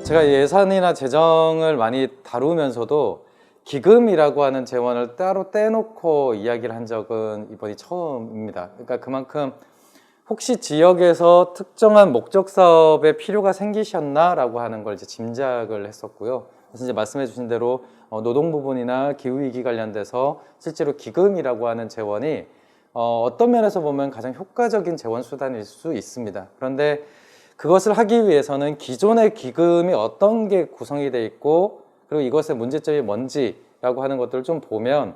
제가 예산이나 재정을 많이 다루면서도 기금이라고 하는 재원을 따로 떼놓고 이야기를 한 적은 이번이 처음입니다. 그러니까 그만큼 혹시 지역에서 특정한 목적 사업에 필요가 생기셨나라고 하는 걸 이제 짐작을 했었고요. 그래서 이제 말씀해 주신 대로 노동 부분이나 기후위기 관련돼서 실제로 기금이라고 하는 재원이 어떤 면에서 보면 가장 효과적인 재원 수단일 수 있습니다. 그런데 그것을 하기 위해서는 기존의 기금이 어떤 게 구성이 돼 있고 그리고 이것의 문제점이 뭔지라고 하는 것들을 좀 보면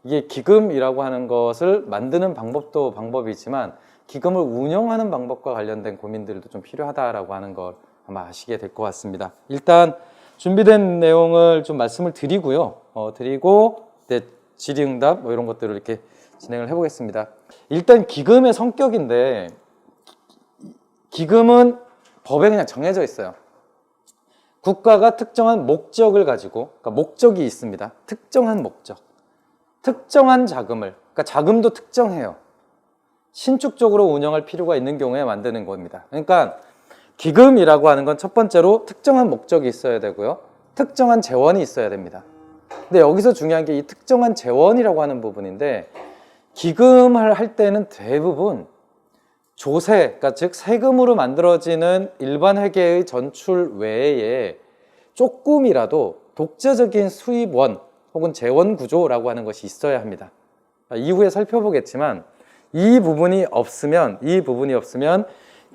이게 기금이라고 하는 것을 만드는 방법도 방법이지만 기금을 운영하는 방법과 관련된 고민들도 좀 필요하다라고 하는 걸 아마 아시게 될 것 같습니다. 일단 준비된 내용을 좀 말씀을 드리고요. 드리고 질의응답 뭐 이런 것들을 이렇게 진행을 해보겠습니다. 일단 기금의 성격인데 기금은 법에 그냥 정해져 있어요. 국가가 특정한 목적을 가지고, 그러니까 목적이 있습니다. 특정한 목적, 특정한 자금을, 그러니까 자금도 특정해요. 신축적으로 운영할 필요가 있는 경우에 만드는 겁니다. 그러니까 기금이라고 하는 건 첫 번째로 특정한 목적이 있어야 되고요. 특정한 재원이 있어야 됩니다. 근데 여기서 중요한 게 이 특정한 재원이라고 하는 부분인데 기금을 할 때는 대부분 조세, 그러니까 즉 세금으로 만들어지는 일반 회계의 전출 외에 조금이라도 독자적인 수입원 혹은 재원 구조라고 하는 것이 있어야 합니다. 이후에 살펴보겠지만 이 부분이 없으면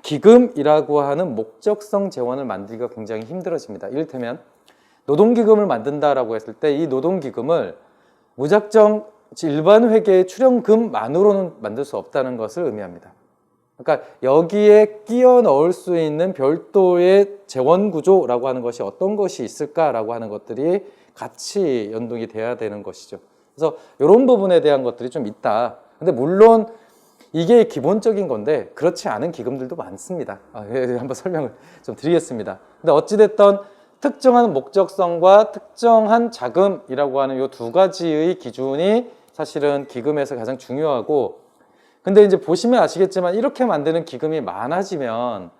기금이라고 하는 목적성 재원을 만들기가 굉장히 힘들어집니다. 이를테면 노동기금을 만든다라고 했을 때 이 노동기금을 무작정 일반 회계의 출연금만으로는 만들 수 없다는 것을 의미합니다. 그러니까 여기에 끼워 넣을 수 있는 별도의 재원 구조라고 하는 것이 어떤 것이 있을까라고 하는 것들이 같이 연동이 돼야 되는 것이죠. 그래서 이런 부분에 대한 것들이 좀 있다. 근데 물론 이게 기본적인 건데 그렇지 않은 기금들도 많습니다. 한번 설명을 좀 드리겠습니다. 근데 어찌됐든 특정한 목적성과 특정한 자금이라고 하는 이 두 가지의 기준이 사실은 기금에서 가장 중요하고, 근데 이제 보시면 아시겠지만 이렇게 만드는 기금이 많아지면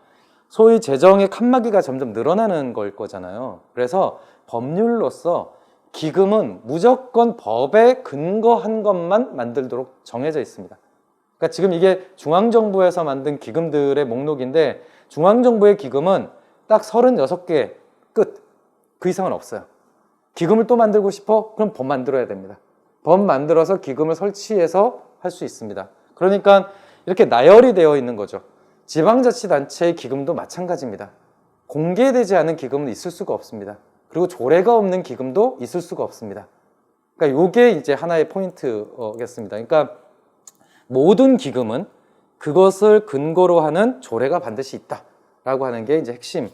소위 재정의 칸막이가 점점 늘어나는 걸 거잖아요. 그래서 법률로서 기금은 무조건 법에 근거한 것만 만들도록 정해져 있습니다. 그러니까 지금 이게 중앙정부에서 만든 기금들의 목록인데 중앙정부의 기금은 딱 36개 끝. 그 이상은 없어요. 기금을 또 만들고 싶어? 그럼 법 만들어야 됩니다. 법 만들어서 기금을 설치해서 할 수 있습니다. 그러니까 이렇게 나열이 되어 있는 거죠. 지방자치단체의 기금도 마찬가지입니다. 공개되지 않은 기금은 있을 수가 없습니다. 그리고 조례가 없는 기금도 있을 수가 없습니다. 그러니까 이게 이제 하나의 포인트겠습니다. 그러니까 모든 기금은 그것을 근거로 하는 조례가 반드시 있다라고 하는 게 이제 핵심이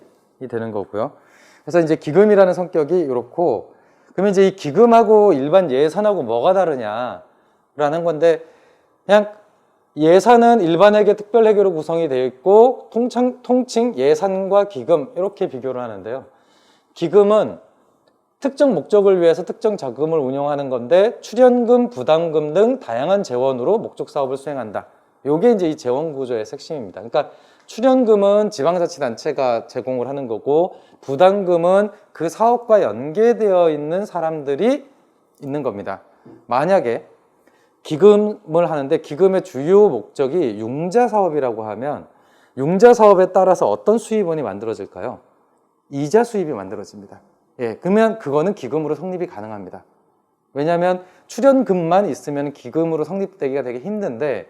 되는 거고요. 그래서 이제 기금이라는 성격이 이렇고, 그러면 이제 이 기금하고 일반 예산하고 뭐가 다르냐라는 건데, 그냥 예산은 일반회계, 특별회계로 구성이 되어 있고 통칭 예산과 기금 이렇게 비교를 하는데요. 기금은 특정 목적을 위해서 특정 자금을 운용하는 건데 출연금, 부담금 등 다양한 재원으로 목적 사업을 수행한다. 이게 이제 이 재원 구조의 핵심입니다. 그러니까 출연금은 지방자치단체가 제공을 하는 거고 부담금은 그 사업과 연계되어 있는 사람들이 있는 겁니다. 만약에 기금을 하는데 기금의 주요 목적이 융자사업이라고 하면 융자사업에 따라서 어떤 수입원이 만들어질까요? 이자 수입이 만들어집니다. 그러면 그거는 기금으로 성립이 가능합니다. 왜냐하면 출연금만 있으면 기금으로 성립되기가 되게 힘든데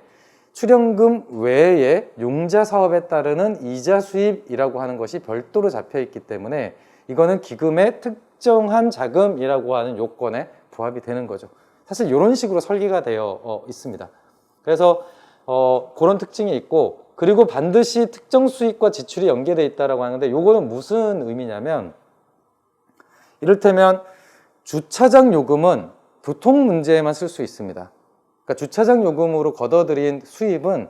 출연금 외에 융자사업에 따르는 이자 수입이라고 하는 것이 별도로 잡혀 있기 때문에 이거는 기금의 특정한 자금이라고 하는 요건에 부합이 되는 거죠. 사실 이런 식으로 설계가 되어 있습니다. 그래서 그런 특징이 있고, 그리고 반드시 특정 수익과 지출이 연계되어 있다고 하는데 이거는 무슨 의미냐면, 이를테면 주차장 요금은 교통 문제에만 쓸 수 있습니다. 그러니까 주차장 요금으로 걷어들인 수입은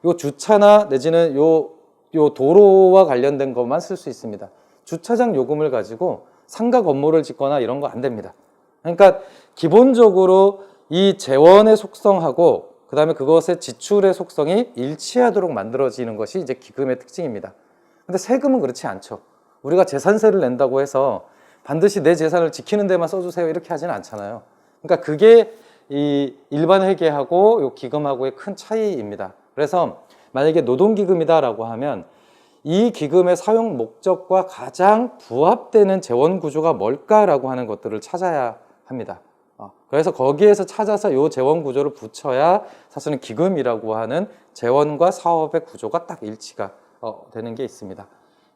요 주차나 내지는 요 도로와 관련된 것만 쓸 수 있습니다. 주차장 요금을 가지고 상가 건물을 짓거나 이런 거 안 됩니다. 그러니까 기본적으로 이 재원의 속성하고 그 다음에 그것의 지출의 속성이 일치하도록 만들어지는 것이 이제 기금의 특징입니다. 근데 세금은 그렇지 않죠. 우리가 재산세를 낸다고 해서 반드시 내 재산을 지키는 데만 써주세요 이렇게 하지는 않잖아요. 그러니까 그게 이 일반 회계하고 요 기금하고의 큰 차이입니다. 그래서 만약에 노동기금이다라고 하면 이 기금의 사용 목적과 가장 부합되는 재원 구조가 뭘까라고 하는 것들을 찾아야 합니다. 그래서 거기에서 찾아서 요 재원 구조를 붙여야 사실은 기금이라고 하는 재원과 사업의 구조가 딱 일치가 되는 게 있습니다.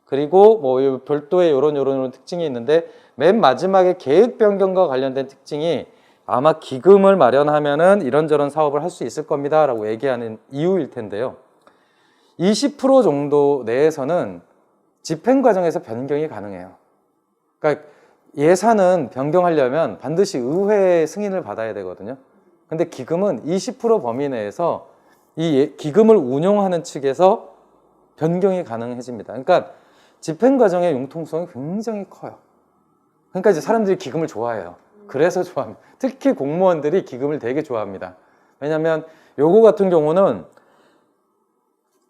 그리고 뭐 별도의 요런 특징이 있는데 맨 마지막에 계획 변경과 관련된 특징이 아마 기금을 마련하면은 이런저런 사업을 할 수 있을 겁니다 라고 얘기하는 이유일 텐데요. 20% 정도 내에서는 집행 과정에서 변경이 가능해요. 그러니까 예산은 변경하려면 반드시 의회의 승인을 받아야 되거든요. 근데 기금은 20% 범위 내에서 이 기금을 운용하는 측에서 변경이 가능해집니다. 그러니까 집행 과정의 융통성이 굉장히 커요. 그러니까 이제 사람들이 기금을 좋아해요. 그래서 좋아합니다. 특히 공무원들이 기금을 되게 좋아합니다. 왜냐하면 요거 같은 경우는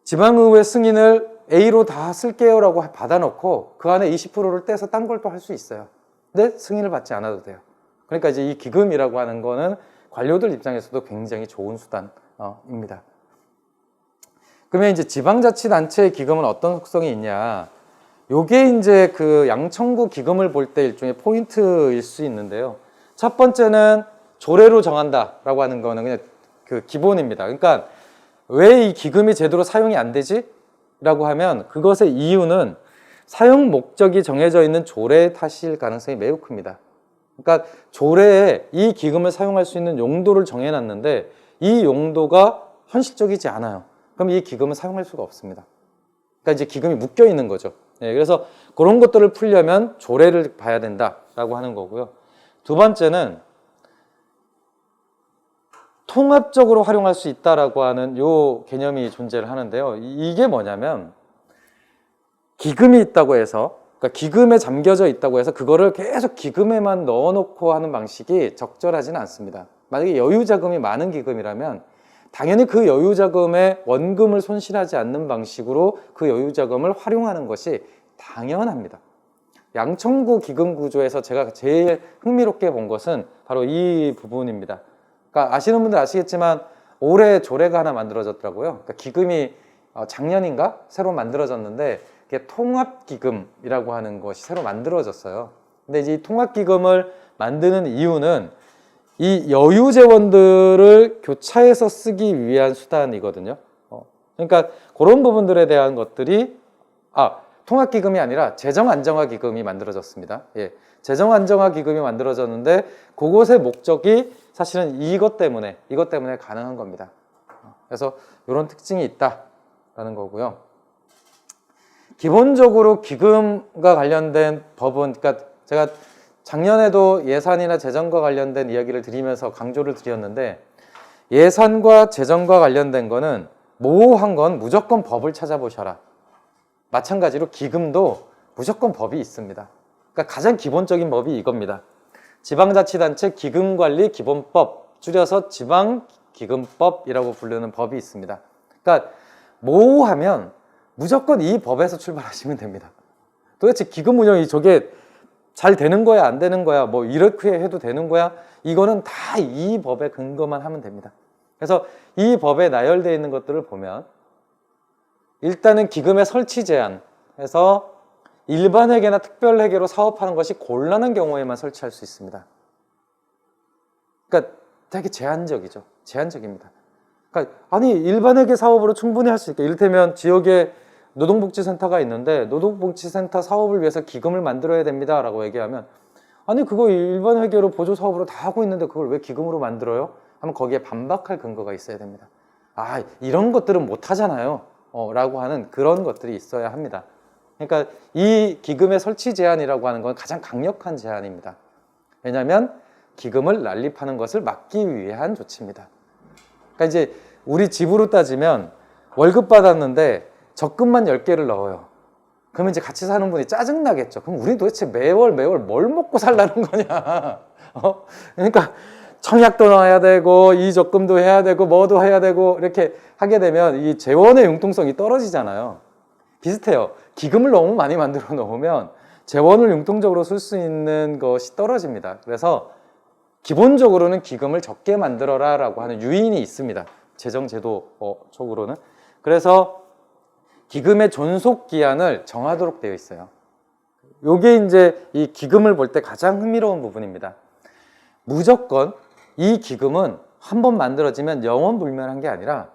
지방의회 승인을 A로 다 쓸게요 라고 받아놓고 그 안에 20%를 떼서 딴 걸 또 할 수 있어요. 근데 승인을 받지 않아도 돼요. 그러니까 이제 이 기금이라고 하는 거는 관료들 입장에서도 굉장히 좋은 수단입니다. 그러면 이제 지방자치단체의 기금은 어떤 속성이 있냐? 요게 이제 그 양천구 기금을 볼 때 일종의 포인트일 수 있는데요. 첫 번째는 조례로 정한다라고 하는 거는 그냥 그 기본입니다. 그러니까 왜 이 기금이 제대로 사용이 안 되지? 라고 하면 그것의 이유는 사용 목적이 정해져 있는 조례 탓일 가능성이 매우 큽니다. 그러니까 조례에 이 기금을 사용할 수 있는 용도를 정해놨는데 이 용도가 현실적이지 않아요. 그럼 이 기금은 사용할 수가 없습니다. 그러니까 이제 기금이 묶여 있는 거죠. 그래서 그런 것들을 풀려면 조례를 봐야 된다라고 하는 거고요. 두 번째는 통합적으로 활용할 수 있다라고 하는 요 개념이 존재를 하는데요. 이게 뭐냐면 기금이 있다고 해서, 그러니까 기금에 잠겨져 있다고 해서 그거를 계속 기금에만 넣어놓고 하는 방식이 적절하지는 않습니다. 만약에 여유자금이 많은 기금이라면 당연히 그 여유자금의 원금을 손실하지 않는 방식으로 그 여유자금을 활용하는 것이 당연합니다. 양천구 기금 구조에서 제가 제일 흥미롭게 본 것은 바로 이 부분입니다. 그러니까 아시는 분들 아시겠지만 올해 조례가 하나 만들어졌더라고요. 그러니까 기금이 작년인가 새로 만들어졌는데 그게 통합기금이라고 하는 것이 새로 만들어졌어요. 근데 이제 이 통합기금을 만드는 이유는 이 여유재원들을 교차해서 쓰기 위한 수단이거든요. 그러니까 그런 부분들에 대한 것들이 통합기금이 아니라 재정안정화기금이 만들어졌습니다. 재정안정화기금이 만들어졌는데 그것의 목적이 사실은 이것 때문에 가능한 겁니다. 그래서 이런 특징이 있다라는 거고요. 기본적으로 기금과 관련된 법은, 그러니까 제가 작년에도 예산이나 재정과 관련된 이야기를 드리면서 강조를 드렸는데 예산과 재정과 관련된 거는 모호한 건 무조건 법을 찾아보셔라. 마찬가지로 기금도 무조건 법이 있습니다. 그러니까 가장 기본적인 법이 이겁니다. 지방자치단체 기금관리기본법, 줄여서 지방기금법이라고 부르는 법이 있습니다. 그러니까 모호하면 무조건 이 법에서 출발하시면 됩니다. 도대체 기금 운영이 저게 잘 되는 거야, 안 되는 거야, 뭐 이렇게 해도 되는 거야, 이거는 다 이 법에 근거만 하면 됩니다. 그래서 이 법에 나열되어 있는 것들을 보면 일단은 기금의 설치 제한 해서 일반 회계나 특별 회계로 사업하는 것이 곤란한 경우에만 설치할 수 있습니다. 그러니까 되게 제한적이죠. 제한적입니다. 그러니까 아니 일반 회계 사업으로 충분히 할 수 있게, 이를테면 지역에 노동복지센터가 있는데 노동복지센터 사업을 위해서 기금을 만들어야 됩니다 라고 얘기하면 아니 그거 일반 회계로 보조 사업으로 다 하고 있는데 그걸 왜 기금으로 만들어요? 하면 거기에 반박할 근거가 있어야 됩니다. 이런 것들은 못 하잖아요 라고 하는 그런 것들이 있어야 합니다. 그러니까 이 기금의 설치 제한이라고 하는 건 가장 강력한 제한입니다. 왜냐하면 기금을 난립하는 것을 막기 위한 조치입니다. 그러니까 이제 우리 집으로 따지면 월급 받았는데 적금만 10개를 넣어요. 그러면 이제 같이 사는 분이 짜증나겠죠. 그럼 우리 도대체 매월 뭘 먹고 살라는 거냐. 그러니까 청약도 넣어야 되고 이 적금도 해야 되고 뭐도 해야 되고 이렇게 하게 되면 이 재원의 융통성이 떨어지잖아요. 비슷해요. 기금을 너무 많이 만들어 놓으면 재원을 융통적으로 쓸 수 있는 것이 떨어집니다. 그래서 기본적으로는 기금을 적게 만들어라 라고 하는 유인이 있습니다. 재정제도 쪽으로는. 그래서 기금의 존속 기한을 정하도록 되어 있어요. 요게 이제 이 기금을 볼 때 가장 흥미로운 부분입니다. 무조건 이 기금은 한 번 만들어지면 영원불면한 게 아니라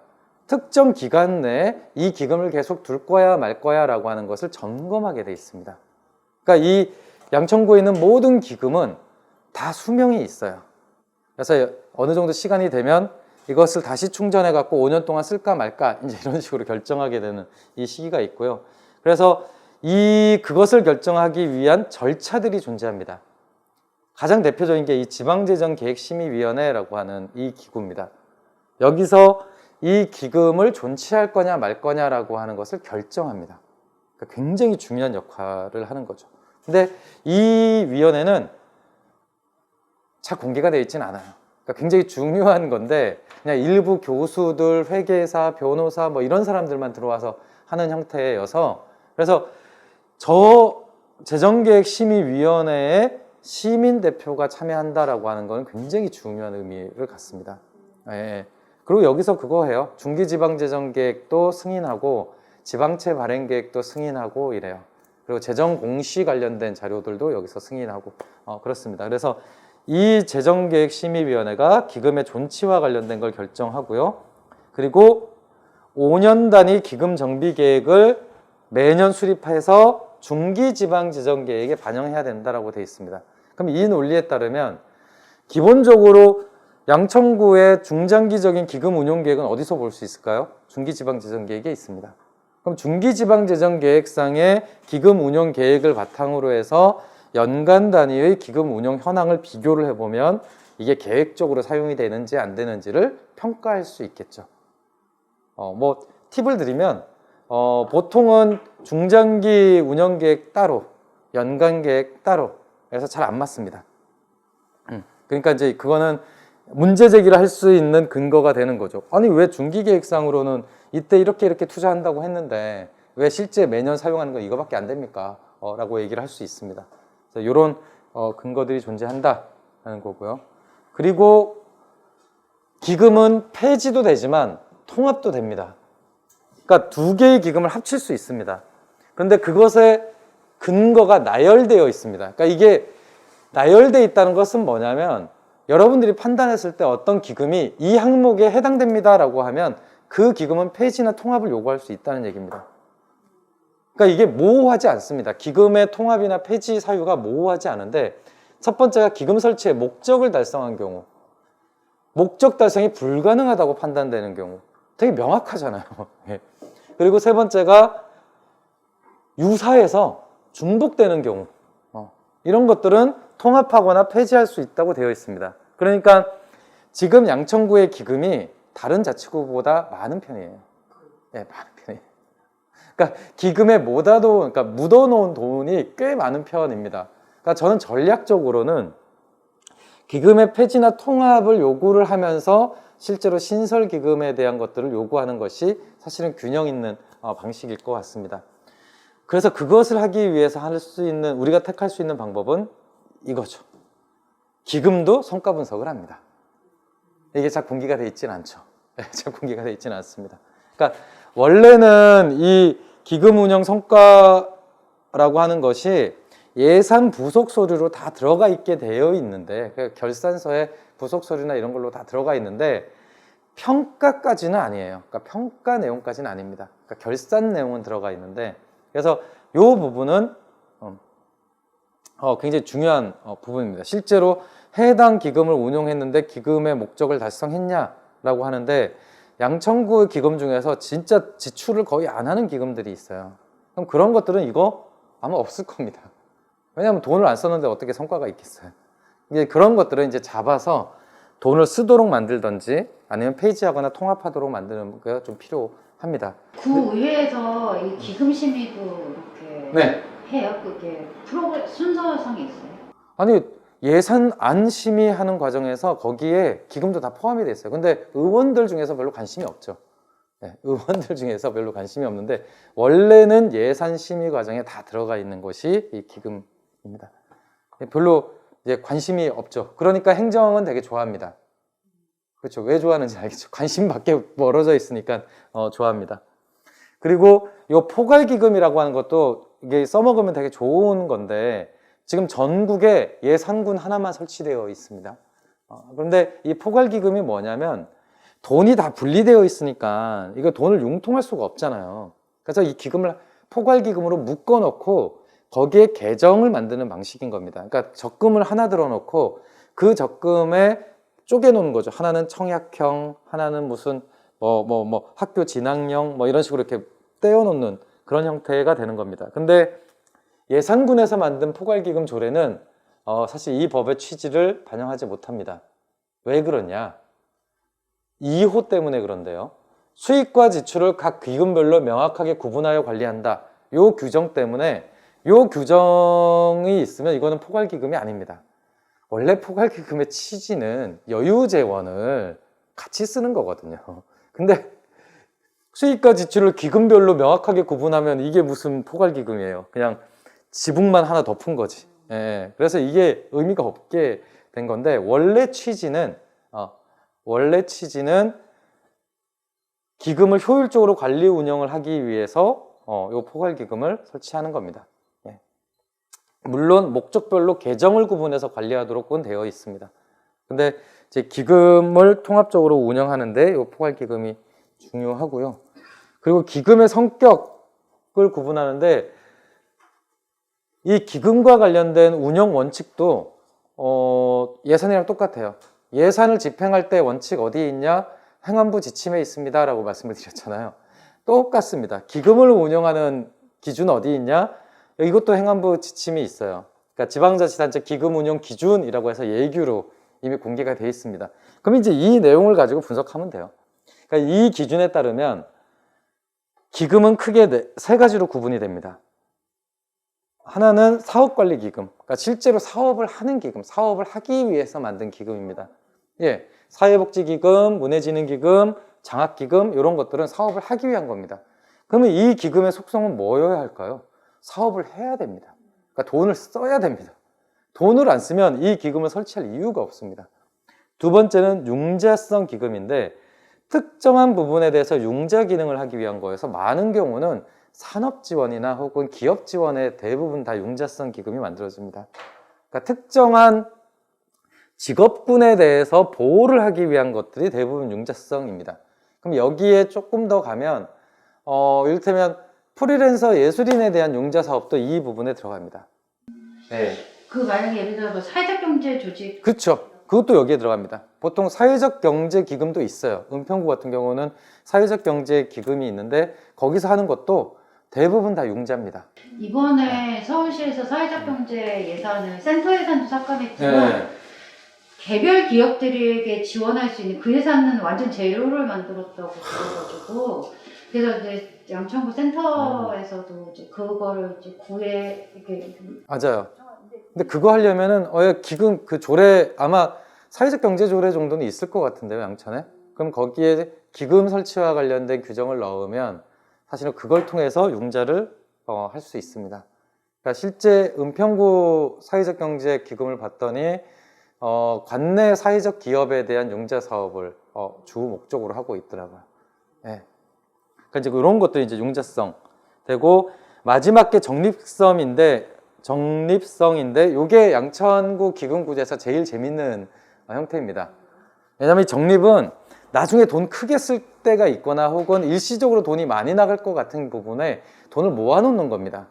특정 기간 내에 이 기금을 계속 둘 거야 말 거야 라고 하는 것을 점검하게 되어 있습니다. 그러니까 이 양천구에 있는 모든 기금은 다 수명이 있어요. 그래서 어느 정도 시간이 되면 이것을 다시 충전해 갖고 5년 동안 쓸까 말까 이제 이런 식으로 결정하게 되는 이 시기가 있고요. 그래서 그것을 결정하기 위한 절차들이 존재합니다. 가장 대표적인 게 이 지방재정계획심의위원회라고 하는 이 기구입니다. 여기서 이 기금을 존치할 거냐 말 거냐라고 하는 것을 결정합니다. 그러니까 굉장히 중요한 역할을 하는 거죠. 근데 이 위원회는 잘 공개가 되어 있지는 않아요. 그러니까 굉장히 중요한 건데 그냥 일부 교수들, 회계사, 변호사 뭐 이런 사람들만 들어와서 하는 형태여서 그래서 저 재정계획심의위원회에 시민 대표가 참여한다라고 하는 건 굉장히 중요한 의미를 갖습니다. 예. 그리고 여기서 그거 해요. 중기지방재정계획도 승인하고 지방채 발행계획도 승인하고 이래요. 그리고 재정공시 관련된 자료들도 여기서 승인하고 그렇습니다. 그래서 이 재정계획심의위원회가 기금의 존치와 관련된 걸 결정하고요. 그리고 5년 단위 기금 정비 계획을 매년 수립해서 중기지방재정계획에 반영해야 된다라고 되어 있습니다. 그럼 이 논리에 따르면 기본적으로 양천구의 중장기적인 기금 운용 계획은 어디서 볼 수 있을까요? 중기지방재정계획에 있습니다. 그럼 중기지방재정계획상의 기금 운용 계획을 바탕으로 해서 연간 단위의 기금 운용 현황을 비교를 해보면 이게 계획적으로 사용이 되는지 안 되는지를 평가할 수 있겠죠. 뭐 팁을 드리면 보통은 중장기 운영 계획 따로, 연간 계획 따로 해서 잘 안 맞습니다. 그러니까 이제 그거는 문제 제기를 할 수 있는 근거가 되는 거죠. 아니 왜 중기 계획상으로는 이때 이렇게 투자한다고 했는데 왜 실제 매년 사용하는 건 이거밖에 안 됩니까? 라고 얘기를 할 수 있습니다. 이런 근거들이 존재한다는 거고요. 그리고 기금은 폐지도 되지만 통합도 됩니다. 그러니까 두 개의 기금을 합칠 수 있습니다. 그런데 그것의 근거가 나열되어 있습니다. 그러니까 이게 나열되어 있다는 것은 뭐냐면 여러분들이 판단했을 때 어떤 기금이 이 항목에 해당됩니다라고 하면 그 기금은 폐지나 통합을 요구할 수 있다는 얘기입니다. 그러니까 이게 모호하지 않습니다. 기금의 통합이나 폐지 사유가 모호하지 않은데 첫 번째가 기금 설치의 목적을 달성한 경우, 목적 달성이 불가능하다고 판단되는 경우 되게 명확하잖아요. 그리고 세 번째가 유사해서 중복되는 경우 이런 것들은 통합하거나 폐지할 수 있다고 되어 있습니다. 그러니까 지금 양천구의 기금이 다른 자치구보다 많은 편이에요. 네, 많은 편이에요. 그러니까 기금에 그러니까 묻어놓은 돈이 꽤 많은 편입니다. 그러니까 저는 전략적으로는 기금의 폐지나 통합을 요구를 하면서 실제로 신설 기금에 대한 것들을 요구하는 것이 사실은 균형 있는 방식일 것 같습니다. 그래서 그것을 하기 위해서 할 수 있는 우리가 택할 수 있는 방법은 이거죠. 기금도 성과 분석을 합니다. 이게 잘 공개가 되어 있지는 않죠. 잘 공개가 되어 있지는 않습니다. 그러니까 원래는 이 기금 운영 성과라고 하는 것이 예산 부속 서류로 다 들어가 있게 되어 있는데 결산서에 부속 서류나 이런 걸로 다 들어가 있는데 평가까지는 아니에요. 그러니까 평가 내용까지는 아닙니다. 그러니까 결산 내용은 들어가 있는데 그래서 이 부분은 굉장히 중요한 부분입니다. 실제로 해당 기금을 운용했는데 기금의 목적을 달성했냐라고 하는데 양천구 기금 중에서 진짜 지출을 거의 안 하는 기금들이 있어요. 그럼 그런 것들은 이거 아마 없을 겁니다. 왜냐하면 돈을 안 썼는데 어떻게 성과가 있겠어요. 이제 그런 것들은 이제 잡아서 돈을 쓰도록 만들든지 아니면 폐지하거나 통합하도록 만드는 게 좀 필요합니다. 구의회에서 이 기금 심의도 이렇게 네. 해요? 그게 순서상이 있어요? 아니 예산안 심의하는 과정에서 거기에 기금도 다 포함이 돼 있어요. 근데 의원들 중에서 별로 관심이 없죠. 네, 의원들 중에서 별로 관심이 없는데 원래는 예산 심의 과정에 다 들어가 있는 것이 이 기금입니다. 별로 이제 관심이 없죠. 그러니까 행정은 되게 좋아합니다. 그렇죠. 왜 좋아하는지 알겠죠. 관심밖에 멀어져 있으니까 좋아합니다. 그리고 이 포괄기금이라고 하는 것도 이게 써먹으면 되게 좋은 건데 지금 전국에 예산군 하나만 설치되어 있습니다. 그런데 이 포괄기금이 뭐냐면 돈이 다 분리되어 있으니까 이거 돈을 융통할 수가 없잖아요. 그래서 이 기금을 포괄기금으로 묶어놓고 거기에 계정을 만드는 방식인 겁니다. 그러니까 적금을 하나 들어놓고 그 적금에 쪼개놓는 거죠. 하나는 청약형, 하나는 무슨 학교 진학형 이런 식으로 이렇게 떼어놓는 그런 형태가 되는 겁니다. 근데 예산군에서 만든 포괄기금 조례는 사실 이 법의 취지를 반영하지 못합니다. 왜 그러냐? 2호 때문에 그런데요. 수익과 지출을 각 기금별로 명확하게 구분하여 관리한다. 요 규정 때문에 요 규정이 있으면 이거는 포괄기금이 아닙니다. 원래 포괄기금의 취지는 여유재원을 같이 쓰는 거거든요. 근데 수익과 지출을 기금별로 명확하게 구분하면 이게 무슨 포괄기금이에요. 그냥 지붕만 하나 덮은 거지. 예, 그래서 이게 의미가 없게 된 건데 원래 취지는 기금을 효율적으로 관리 운영을 하기 위해서 요 포괄기금을 설치하는 겁니다. 예. 물론 목적별로 계정을 구분해서 관리하도록은 되어 있습니다. 근데 이제 기금을 통합적으로 운영하는데 요 포괄기금이 중요하고요. 그리고 기금의 성격을 구분하는데 이 기금과 관련된 운영 원칙도 예산이랑 똑같아요. 예산을 집행할 때 원칙 어디에 있냐? 행안부 지침에 있습니다 라고 말씀을 드렸잖아요. 똑같습니다. 기금을 운영하는 기준 어디 있냐? 이것도 행안부 지침이 있어요. 그러니까 지방자치단체 기금 운영 기준이라고 해서 예규로 이미 공개가 되어 있습니다. 그럼 이제 이 내용을 가지고 분석하면 돼요. 그러니까 이 기준에 따르면 기금은 크게 세 가지로 구분이 됩니다. 하나는 사업관리기금, 그러니까 실제로 사업을 하는 기금, 사업을 하기 위해서 만든 기금입니다. 예, 사회복지기금, 문화진흥기금, 장학기금 이런 것들은 사업을 하기 위한 겁니다. 그러면 이 기금의 속성은 뭐여야 할까요? 사업을 해야 됩니다. 그러니까 돈을 써야 됩니다. 돈을 안 쓰면 이 기금을 설치할 이유가 없습니다. 두 번째는 융자성 기금인데 특정한 부분에 대해서 융자 기능을 하기 위한 거여서 많은 경우는 산업지원이나 혹은 기업지원에 대부분 다 융자성 기금이 만들어집니다. 그러니까 특정한 직업군에 대해서 보호를 하기 위한 것들이 대부분 융자성입니다. 그럼 여기에 조금 더 가면 이를테면 프리랜서 예술인에 대한 융자 사업도 이 부분에 들어갑니다. 네. 그 만약에 예를 들어 사회적 경제 조직 그렇죠. 그것도 여기에 들어갑니다. 보통 사회적 경제 기금도 있어요. 은평구 같은 경우는 사회적 경제 기금이 있는데 거기서 하는 것도 대부분 다 융자입니다. 이번에 서울시에서 사회적 경제 예산을 센터 예산도 삭감했지만 네. 개별 기업들에게 지원할 수 있는 그 예산은 완전 제로를 만들었다고 그래가지고 그래서 이제 양천구 센터에서도 이제 그거를 이제 이렇게 맞아요. 근데 그거 하려면은 기금 그 조례 아마 사회적 경제 조례 정도는 있을 것 같은데요, 양천에. 그럼 거기에 기금 설치와 관련된 규정을 넣으면 사실은 그걸 통해서 융자를 할 수 있습니다. 그러니까 실제 은평구 사회적 경제 기금을 봤더니 관내 사회적 기업에 대한 융자 사업을 주 목적으로 하고 있더라고요. 네. 그러니까 이제 이런 것들이 이제 융자성 되고 마지막 게 적립성인데 이게 양천구 기금구제에서 제일 재밌는 형태입니다. 왜냐하면 이 적립은 나중에 돈 크게 쓸 때가 있거나 혹은 일시적으로 돈이 많이 나갈 것 같은 부분에 돈을 모아놓는 겁니다.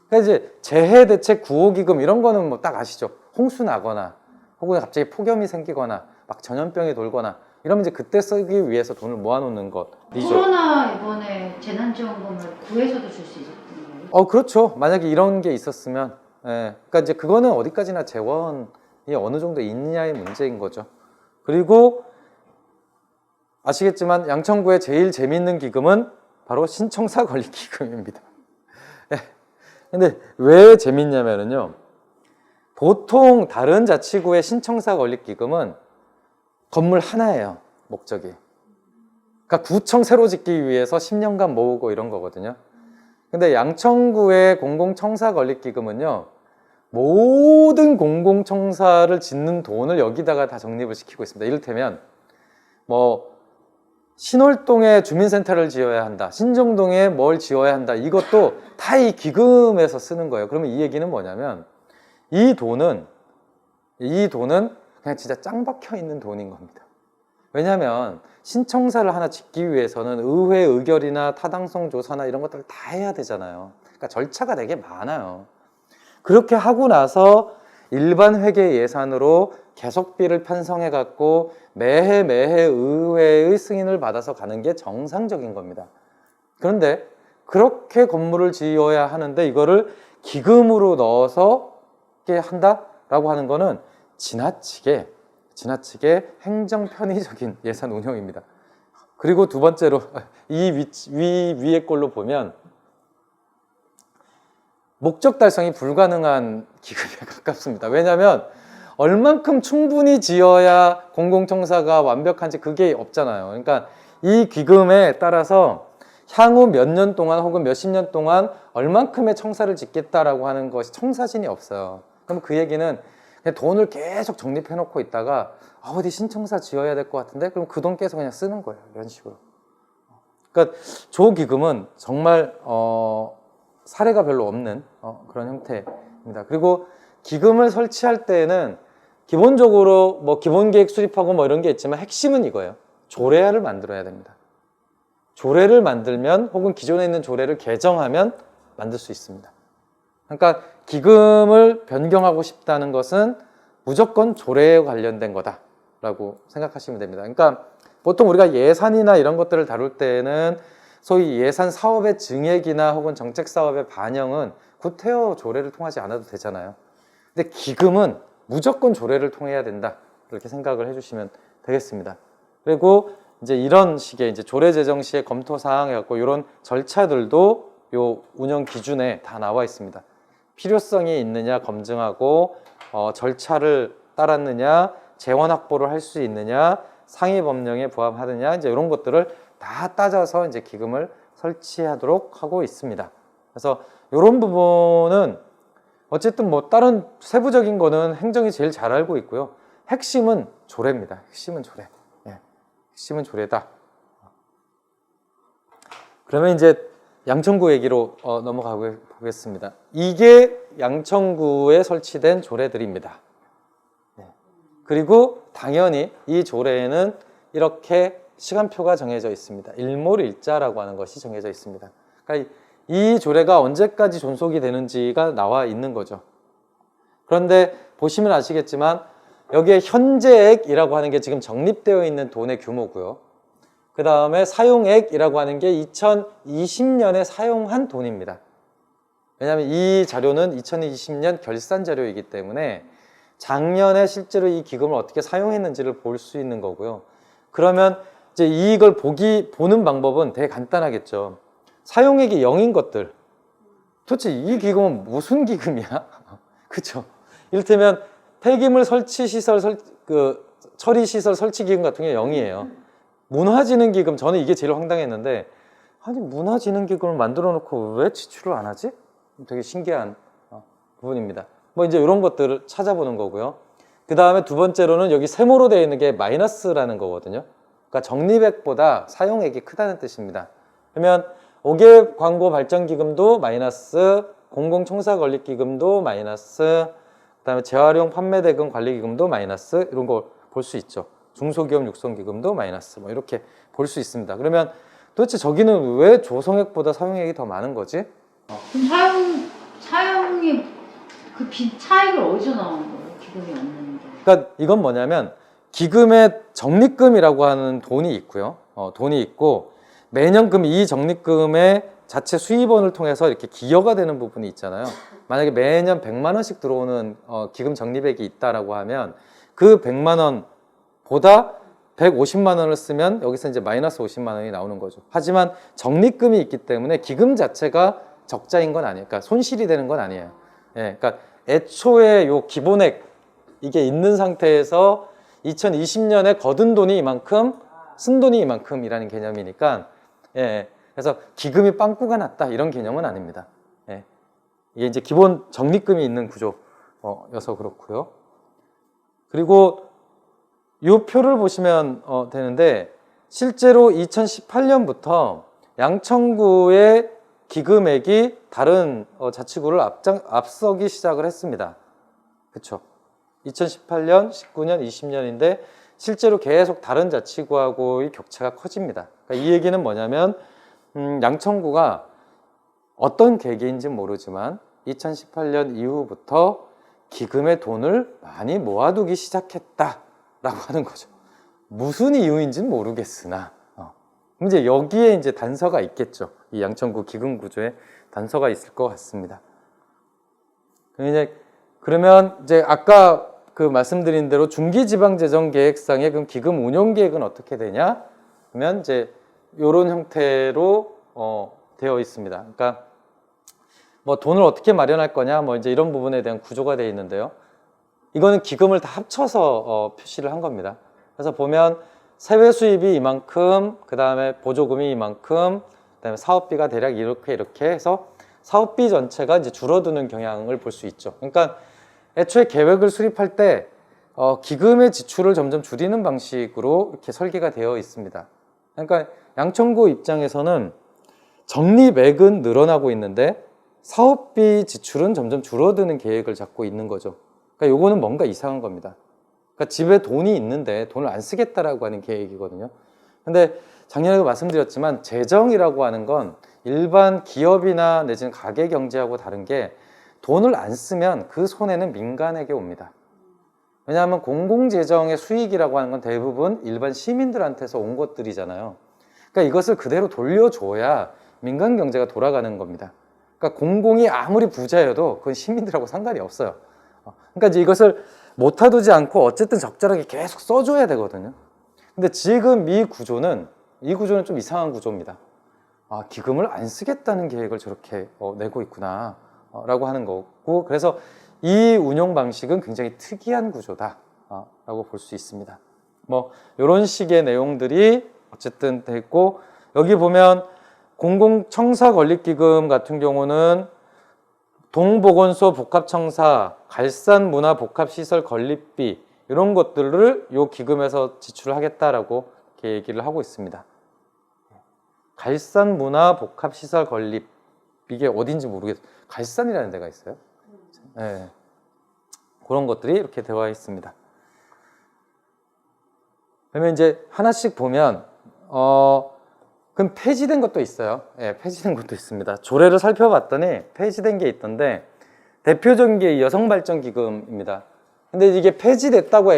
그러니까 이제 재해대책 구호기금 이런 거는 뭐 딱 아시죠? 홍수 나거나 혹은 갑자기 폭염이 생기거나 막 전염병이 돌거나 이러면 이제 그때 쓰기 위해서 돈을 모아놓는 것이죠. 코로나 이번에 재난지원금을 구에서도 줄 수 있었거든요. 그렇죠. 만약에 이런 게 있었으면, 예. 그러니까 이제 그거는 어디까지나 재원이 어느 정도 있느냐의 문제인 거죠. 그리고 아시겠지만 양천구의 제일 재밌는 기금은 바로 신청사 관리 기금입니다. 예. 근데 왜 재밌냐면요. 보통 다른 자치구의 신청사 관리 기금은 건물 하나예요, 목적이. 그러니까 구청 새로 짓기 위해서 10년간 모으고 이런 거거든요. 근데 양천구의 공공청사 건립기금은요, 모든 공공청사를 짓는 돈을 여기다가 다 적립을 시키고 있습니다. 이를테면 뭐 신월동에 주민센터를 지어야 한다, 신정동에 뭘 지어야 한다, 이것도 다 이 기금에서 쓰는 거예요. 그러면 이 얘기는 뭐냐면 이 돈은 그냥 진짜 짱 박혀 있는 돈인 겁니다. 왜냐하면 신청사를 하나 짓기 위해서는 의회 의결이나 타당성 조사나 이런 것들을 다 해야 되잖아요. 그러니까 절차가 되게 많아요. 그렇게 하고 나서 일반 회계 예산으로 계속비를 편성해 갖고 매해 의회의 승인을 받아서 가는 게 정상적인 겁니다. 그런데 그렇게 건물을 지어야 하는데 이거를 기금으로 넣어서 한다라고 하는 거는 지나치게 행정 편의적인 예산 운영입니다. 그리고 두 번째로 이 위의 걸로 보면 목적 달성이 불가능한 기금에 가깝습니다. 왜냐하면 얼만큼 충분히 지어야 공공청사가 완벽한지 그게 없잖아요. 그러니까 이 기금에 따라서 향후 몇 년 동안 혹은 몇십 년 동안 얼만큼의 청사를 짓겠다라고 하는 것이 청사진이 없어요. 그럼 그 얘기는 그냥 돈을 계속 적립해 놓고 있다가 어디 신청사 지어야 될 것 같은데 그럼 그 돈 계속 그냥 쓰는 거예요. 이런 식으로. 그러니까 조기금은 정말 사례가 별로 없는 그런 형태입니다. 그리고 기금을 설치할 때에는 기본적으로 뭐 기본계획 수립하고 뭐 이런 게 있지만 핵심은 이거예요. 조례안을 만들어야 됩니다. 조례를 만들면 혹은 기존에 있는 조례를 개정하면 만들 수 있습니다. 그러니까 기금을 변경하고 싶다는 것은 무조건 조례에 관련된 거다라고 생각하시면 됩니다. 그러니까 보통 우리가 예산이나 이런 것들을 다룰 때는 소위 예산 사업의 증액이나 혹은 정책 사업의 반영은 구태여 조례를 통하지 않아도 되잖아요. 근데 기금은 무조건 조례를 통해야 된다. 이렇게 생각을 해주시면 되겠습니다. 그리고 이제 이런 식의 이제 조례 제정 시의 검토 사항 해갖고 이런 절차들도 요 운영 기준에 다 나와 있습니다. 필요성이 있느냐 검증하고 절차를 따랐느냐, 재원 확보를 할 수 있느냐, 상위 법령에 부합하느냐, 이제 이런 것들을 다 따져서 이제 기금을 설치하도록 하고 있습니다. 그래서 이런 부분은 어쨌든 뭐 다른 세부적인 거는 행정이 제일 잘 알고 있고요. 핵심은 조례입니다. 핵심은 조례. 예, 핵심은 조례다. 그러면 이제 양천구 얘기로 넘어가 보겠습니다. 이게 양천구에 설치된 조례들입니다. 네. 그리고 당연히 이 조례에는 이렇게 시간표가 정해져 있습니다. 일몰일자라고 하는 것이 정해져 있습니다. 그러니까 이 조례가 언제까지 존속이 되는지가 나와 있는 거죠. 그런데 보시면 아시겠지만 여기에 현재액이라고 하는 게 지금 적립되어 있는 돈의 규모고요. 그 다음에 사용액이라고 하는 게 2020년에 사용한 돈입니다. 왜냐하면 이 자료는 2020년 결산 자료이기 때문에 작년에 실제로 이 기금을 어떻게 사용했는지를 볼 수 있는 거고요. 그러면 이제 이걸 보는 방법은 되게 간단하겠죠. 사용액이 0인 것들. 도대체 이 기금은 무슨 기금이야? 그쵸? 이를테면 폐기물 설치 시설, 처리 시설 설치 기금 같은 게 0이에요. 문화진흥기금, 저는 이게 제일 황당했는데, 아니 문화진흥기금을 만들어 놓고 왜 지출을 안 하지? 되게 신기한 부분입니다. 뭐 이제 이런 것들을 찾아보는 거고요. 그 다음에 두 번째로는 여기 세모로 되어 있는 게 마이너스라는 거거든요. 그러니까 적립액보다 사용액이 크다는 뜻입니다. 그러면 5개 광고 발전기금도 마이너스, 공공청사 건립기금도 마이너스, 그 다음에 재활용 판매대금 관리기금도 마이너스, 이런 걸 볼 수 있죠. 중소기업 육성기금도 마이너스, 뭐 이렇게 볼 수 있습니다. 그러면 도대체 저기는 왜 조성액보다 사용액이 더 많은 거지? 그럼 사용이 그 차익을 어디서 나온 거예요? 기금이 없는데. 그러니까 이건 뭐냐면 기금의 적립금이라고 하는 돈이 있고요. 돈이 있고 매년 그럼 이 적립금의 자체 수입원을 통해서 이렇게 기여가 되는 부분이 있잖아요. 만약에 매년 100만 원씩 들어오는 기금 적립액이 있다라고 하면 그 100만 원보다 150만 원을 쓰면 여기서 이제 마이너스 50만 원이 나오는 거죠. 하지만 적립금이 있기 때문에 기금 자체가 적자인 건 아니에요. 그러니까 손실이 되는 건 아니에요. 예, 그러니까 애초에 요 기본액 이게 있는 상태에서 2020년에 거둔 돈이 이만큼 쓴 돈이 이만큼이라는 개념이니까, 예, 그래서 기금이 빵꾸가 났다 이런 개념은 아닙니다. 예, 이게 이제 기본 적립금이 있는 구조여서 그렇고요. 그리고 이 표를 보시면 되는데, 실제로 2018년부터 양천구의 기금액이 다른 자치구를 앞서기 시작을 했습니다. 그렇죠? 2018년, 19년, 20년인데 실제로 계속 다른 자치구하고의 격차가 커집니다. 그러니까 이 얘기는 뭐냐면 양천구가 어떤 계기인지는 모르지만 2018년 이후부터 기금의 돈을 많이 모아두기 시작했다라고 하는 거죠. 무슨 이유인지는 모르겠으나 이제 여기에 이제 단서가 있겠죠. 이 양천구 기금 구조에 단서가 있을 것 같습니다. 그러면 이제 아까 그 말씀드린 대로 중기지방재정계획상의 그럼 기금 운용계획은 어떻게 되냐? 그러면 이제 이런 형태로 되어 있습니다. 그러니까 뭐 돈을 어떻게 마련할 거냐, 뭐 이제 이런 부분에 대한 구조가 되어 있는데요. 이거는 기금을 다 합쳐서 표시를 한 겁니다. 그래서 보면 세외 수입이 이만큼, 그 다음에 보조금이 이만큼, 그 다음에 사업비가 대략 이렇게 해서 사업비 전체가 이제 줄어드는 경향을 볼 수 있죠. 그러니까 애초에 계획을 수립할 때 기금의 지출을 점점 줄이는 방식으로 이렇게 설계가 되어 있습니다. 그러니까 양천구 입장에서는 적립액은 늘어나고 있는데 사업비 지출은 점점 줄어드는 계획을 잡고 있는 거죠. 그러니까 요거는 뭔가 이상한 겁니다. 그러니까 집에 돈이 있는데 돈을 안 쓰겠다라고 하는 계획이거든요. 근데 작년에도 말씀드렸지만 재정이라고 하는 건 일반 기업이나 내지는 가계 경제하고 다른 게 돈을 안 쓰면 그 손해는 민간에게 옵니다. 왜냐하면 공공재정의 수익이라고 하는 건 대부분 일반 시민들한테서 온 것들이잖아요. 그러니까 이것을 그대로 돌려줘야 민간 경제가 돌아가는 겁니다. 그러니까 공공이 아무리 부자여도 그건 시민들하고 상관이 없어요. 그러니까 이제 이것을 못하두지 않고 어쨌든 적절하게 계속 써줘야 되거든요. 근데 지금 이 구조는 좀 이상한 구조입니다. 기금을 안 쓰겠다는 계획을 저렇게 내고 있구나 라고 하는 거고, 그래서 이 운용 방식은 굉장히 특이한 구조다 라고 볼 수 있습니다. 뭐 이런 식의 내용들이 어쨌든 돼 있고, 여기 보면 공공청사건립기금 같은 경우는 동보건소 복합청사, 갈산문화복합시설 건립비 이런 것들을 이 기금에서 지출을 하겠다라고 이렇게 얘기를 하고 있습니다. 갈산문화복합시설 건립, 이게 어딘지 모르겠어요. 갈산이라는 데가 있어요. 네. 그런 것들이 이렇게 되어 있습니다. 그러면 이제 하나씩 보면 그럼 폐지된 것도 있어요. 예, 폐지된 것도 있습니다. 조례를 살펴봤더니 폐지된 게 있던데 대표적인 게 여성발전기금입니다. 근데 이게 폐지됐다고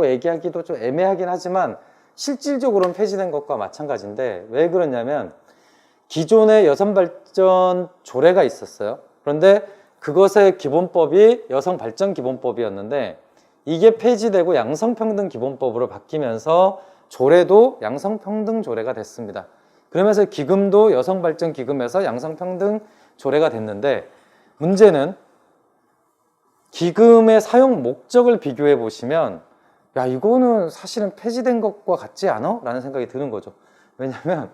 얘기하기도 좀 애매하긴 하지만 실질적으로는 폐지된 것과 마찬가지인데, 왜 그러냐면 기존에 여성발전 조례가 있었어요. 그런데 그것의 기본법이 여성발전기본법이었는데 이게 폐지되고 양성평등기본법으로 바뀌면서 조례도 양성평등조례가 됐습니다. 그러면서 기금도 여성발전기금에서 양성평등 조례가 됐는데, 문제는 기금의 사용 목적을 비교해 보시면 야, 이거는 사실은 폐지된 것과 같지 않아? 라는 생각이 드는 거죠. 왜냐하면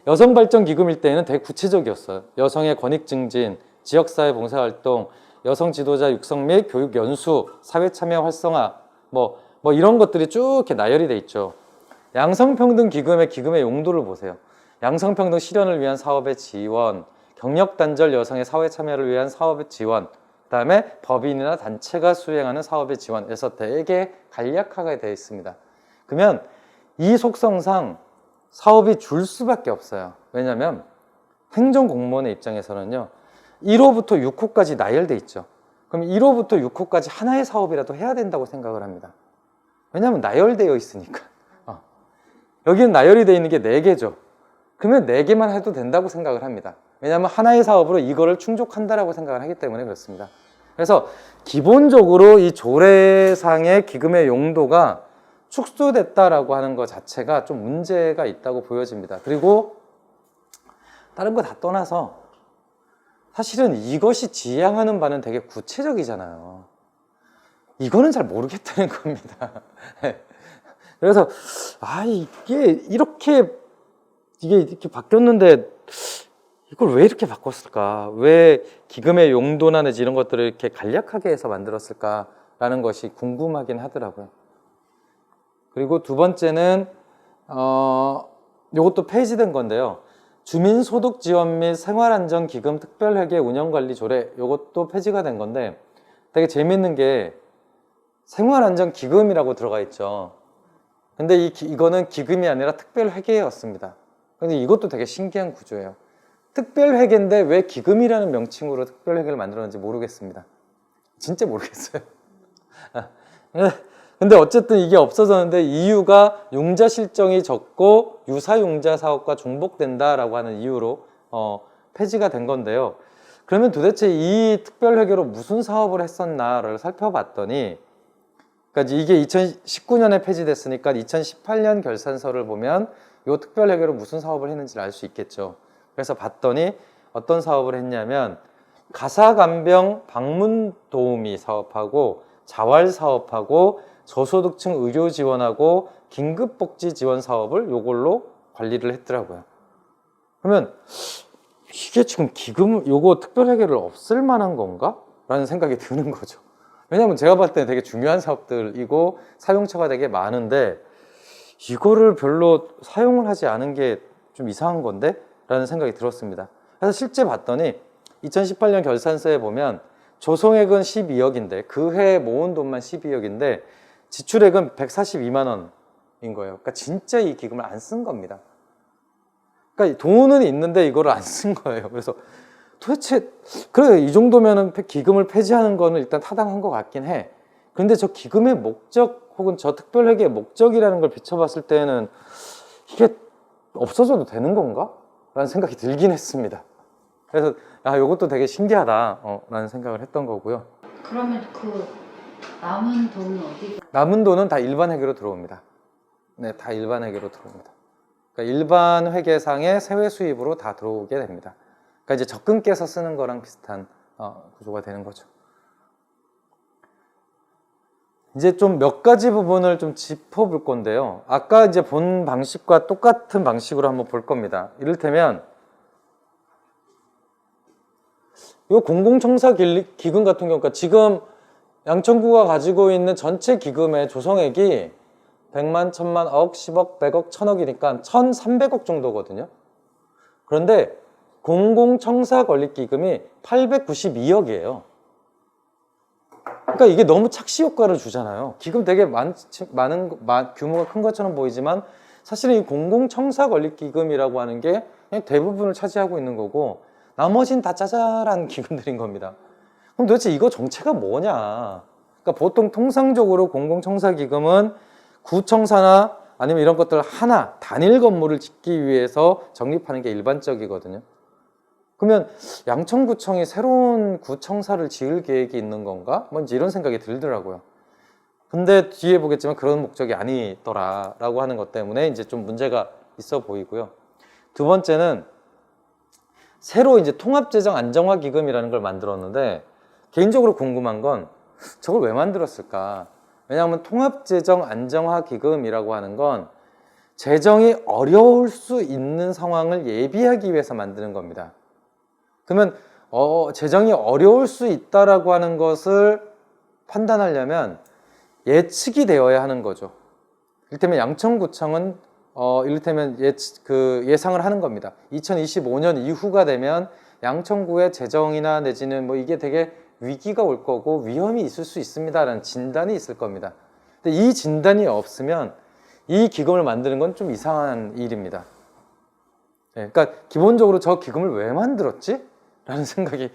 여성발전기금일 때에는 되게 구체적이었어요. 여성의 권익 증진, 지역사회 봉사활동, 여성 지도자 육성 및 교육 연수, 사회참여 활성화 뭐 이런 것들이 쭉 이렇게 나열이 돼 있죠. 양성평등기금의 기금의 용도를 보세요. 양성평등 실현을 위한 사업의 지원, 경력단절 여성의 사회참여를 위한 사업의 지원, 그 다음에 법인이나 단체가 수행하는 사업의 지원에서 되게 간략하게 되어 있습니다. 그러면 이 속성상 사업이 줄 수밖에 없어요. 왜냐하면 행정공무원의 입장에서는요, 1호부터 6호까지 나열돼 있죠. 그럼 1호부터 6호까지 하나의 사업이라도 해야 된다고 생각을 합니다. 왜냐하면 나열되어 있으니까. 여기는 나열이 되어 있는 게 4개죠. 그러면 4개만 해도 된다고 생각을 합니다. 왜냐하면 하나의 사업으로 이거를 충족한다라고 생각을 하기 때문에 그렇습니다. 그래서 기본적으로 이 조례상의 기금의 용도가 축소됐다라고 하는 것 자체가 좀 문제가 있다고 보여집니다. 그리고 다른 거 다 떠나서 사실은 이것이 지향하는 바는 되게 구체적이잖아요. 이거는 잘 모르겠다는 겁니다. 그래서 이게 이렇게 바뀌었는데 이걸 왜 이렇게 바꿨을까? 왜 기금의 용도나 내지 이런 것들을 이렇게 간략하게 해서 만들었을까라는 것이 궁금하긴 하더라고요. 그리고 두 번째는 이것도 폐지된 건데요. 주민소득지원 및 생활안정기금 특별회계 운영관리조례, 이것도 폐지가 된 건데 되게 재밌는 게 생활안정기금이라고 들어가 있죠. 근데 이거는 기금이 아니라 특별회계였습니다. 근데 이것도 되게 신기한 구조예요. 특별회계인데 왜 기금이라는 명칭으로 특별회계를 만들었는지 모르겠습니다. 진짜 모르겠어요. 근데 어쨌든 이게 없어졌는데 이유가 융자 실정이 적고 유사융자 사업과 중복된다라고 하는 이유로 폐지가 된 건데요. 그러면 도대체 이 특별회계로 무슨 사업을 했었나를 살펴봤더니, 그러니까 이게 2019년에 폐지됐으니까 2018년 결산서를 보면 이 특별회계로 무슨 사업을 했는지를 알 수 있겠죠. 그래서 봤더니 어떤 사업을 했냐면 가사간병 방문 도우미 사업하고 자활 사업하고 저소득층 의료 지원하고 긴급복지 지원 사업을 요걸로 관리를 했더라고요. 그러면 이게 지금 요거 특별회계를 없앨 만한 건가? 라는 생각이 드는 거죠. 왜냐면 제가 봤을 때 되게 중요한 사업들이고 사용처가 되게 많은데 이거를 별로 사용을 하지 않은 게 좀 이상한 건데? 라는 생각이 들었습니다. 그래서 실제 봤더니 2018년 결산서에 보면 조성액은 12억인데 그 해 모은 돈만 12억인데 지출액은 142만 원인 거예요. 그러니까 진짜 이 기금을 안 쓴 겁니다. 그러니까 돈은 있는데 이거를 안 쓴 거예요. 그래서 도대체 그래 이 정도면은 기금을 폐지하는 거는 일단 타당한 것 같긴 해. 그런데 저 기금의 목적 혹은 저 특별회계의 목적이라는 걸 비춰봤을 때는 이게 없어져도 되는 건가? 라는 생각이 들긴 했습니다. 그래서 이것도 되게 신기하다 라는 생각을 했던 거고요. 그러면 그 남은 돈은 어디? 남은 돈은 다 일반 회계로 들어옵니다. 네, 다 일반 회계로 들어옵니다. 그러니까 일반 회계상의 세외 수입으로 다 들어오게 됩니다. 그러니까 이제 적금께서 쓰는 거랑 비슷한 구조가 되는 거죠. 이제 좀 몇 가지 부분을 좀 짚어볼 건데요. 아까 이제 본 방식과 똑같은 방식으로 한번 볼 겁니다. 이를테면 이 공공청사 기금 같은 경우, 그러니까 지금 양천구가 가지고 있는 전체 기금의 조성액이 100만, 1000만, 억, 10억, 100억, 1000억이니까 1300억 정도거든요. 그런데 공공청사 건립기금이 892억이에요. 그러니까 이게 너무 착시 효과를 주잖아요. 기금 되게 규모가 큰 것처럼 보이지만 사실은 이 공공청사 건립기금이라고 하는 게 그냥 대부분을 차지하고 있는 거고 나머지는 다 짜잘한 기금들인 겁니다. 그럼 도대체 이거 정체가 뭐냐? 그러니까 보통 통상적으로 공공청사기금은 구청사나 아니면 이런 것들 하나 단일 건물을 짓기 위해서 적립하는 게 일반적이거든요. 그러면 양천구청이 새로운 구청사를 지을 계획이 있는 건가? 뭔지 이런 생각이 들더라고요. 근데 뒤에 보겠지만 그런 목적이 아니더라라고 하는 것 때문에 이제 좀 문제가 있어 보이고요. 두 번째는 새로 이제 통합재정 안정화 기금이라는 걸 만들었는데 개인적으로 궁금한 건 저걸 왜 만들었을까? 왜냐하면 통합재정 안정화 기금이라고 하는 건 재정이 어려울 수 있는 상황을 예비하기 위해서 만드는 겁니다. 그러면 재정이 어려울 수 있다라고 하는 것을 판단하려면 예측이 되어야 하는 거죠. 이를테면 양천구청은 이를테면 예상을 하는 겁니다. 2025년 이후가 되면 양천구의 재정이나 내지는 뭐 이게 되게 위기가 올 거고 위험이 있을 수 있습니다라는 진단이 있을 겁니다. 근데 이 진단이 없으면 이 기금을 만드는 건 좀 이상한 일입니다. 네, 그러니까 기본적으로 저 기금을 왜 만들었지? 라는 생각이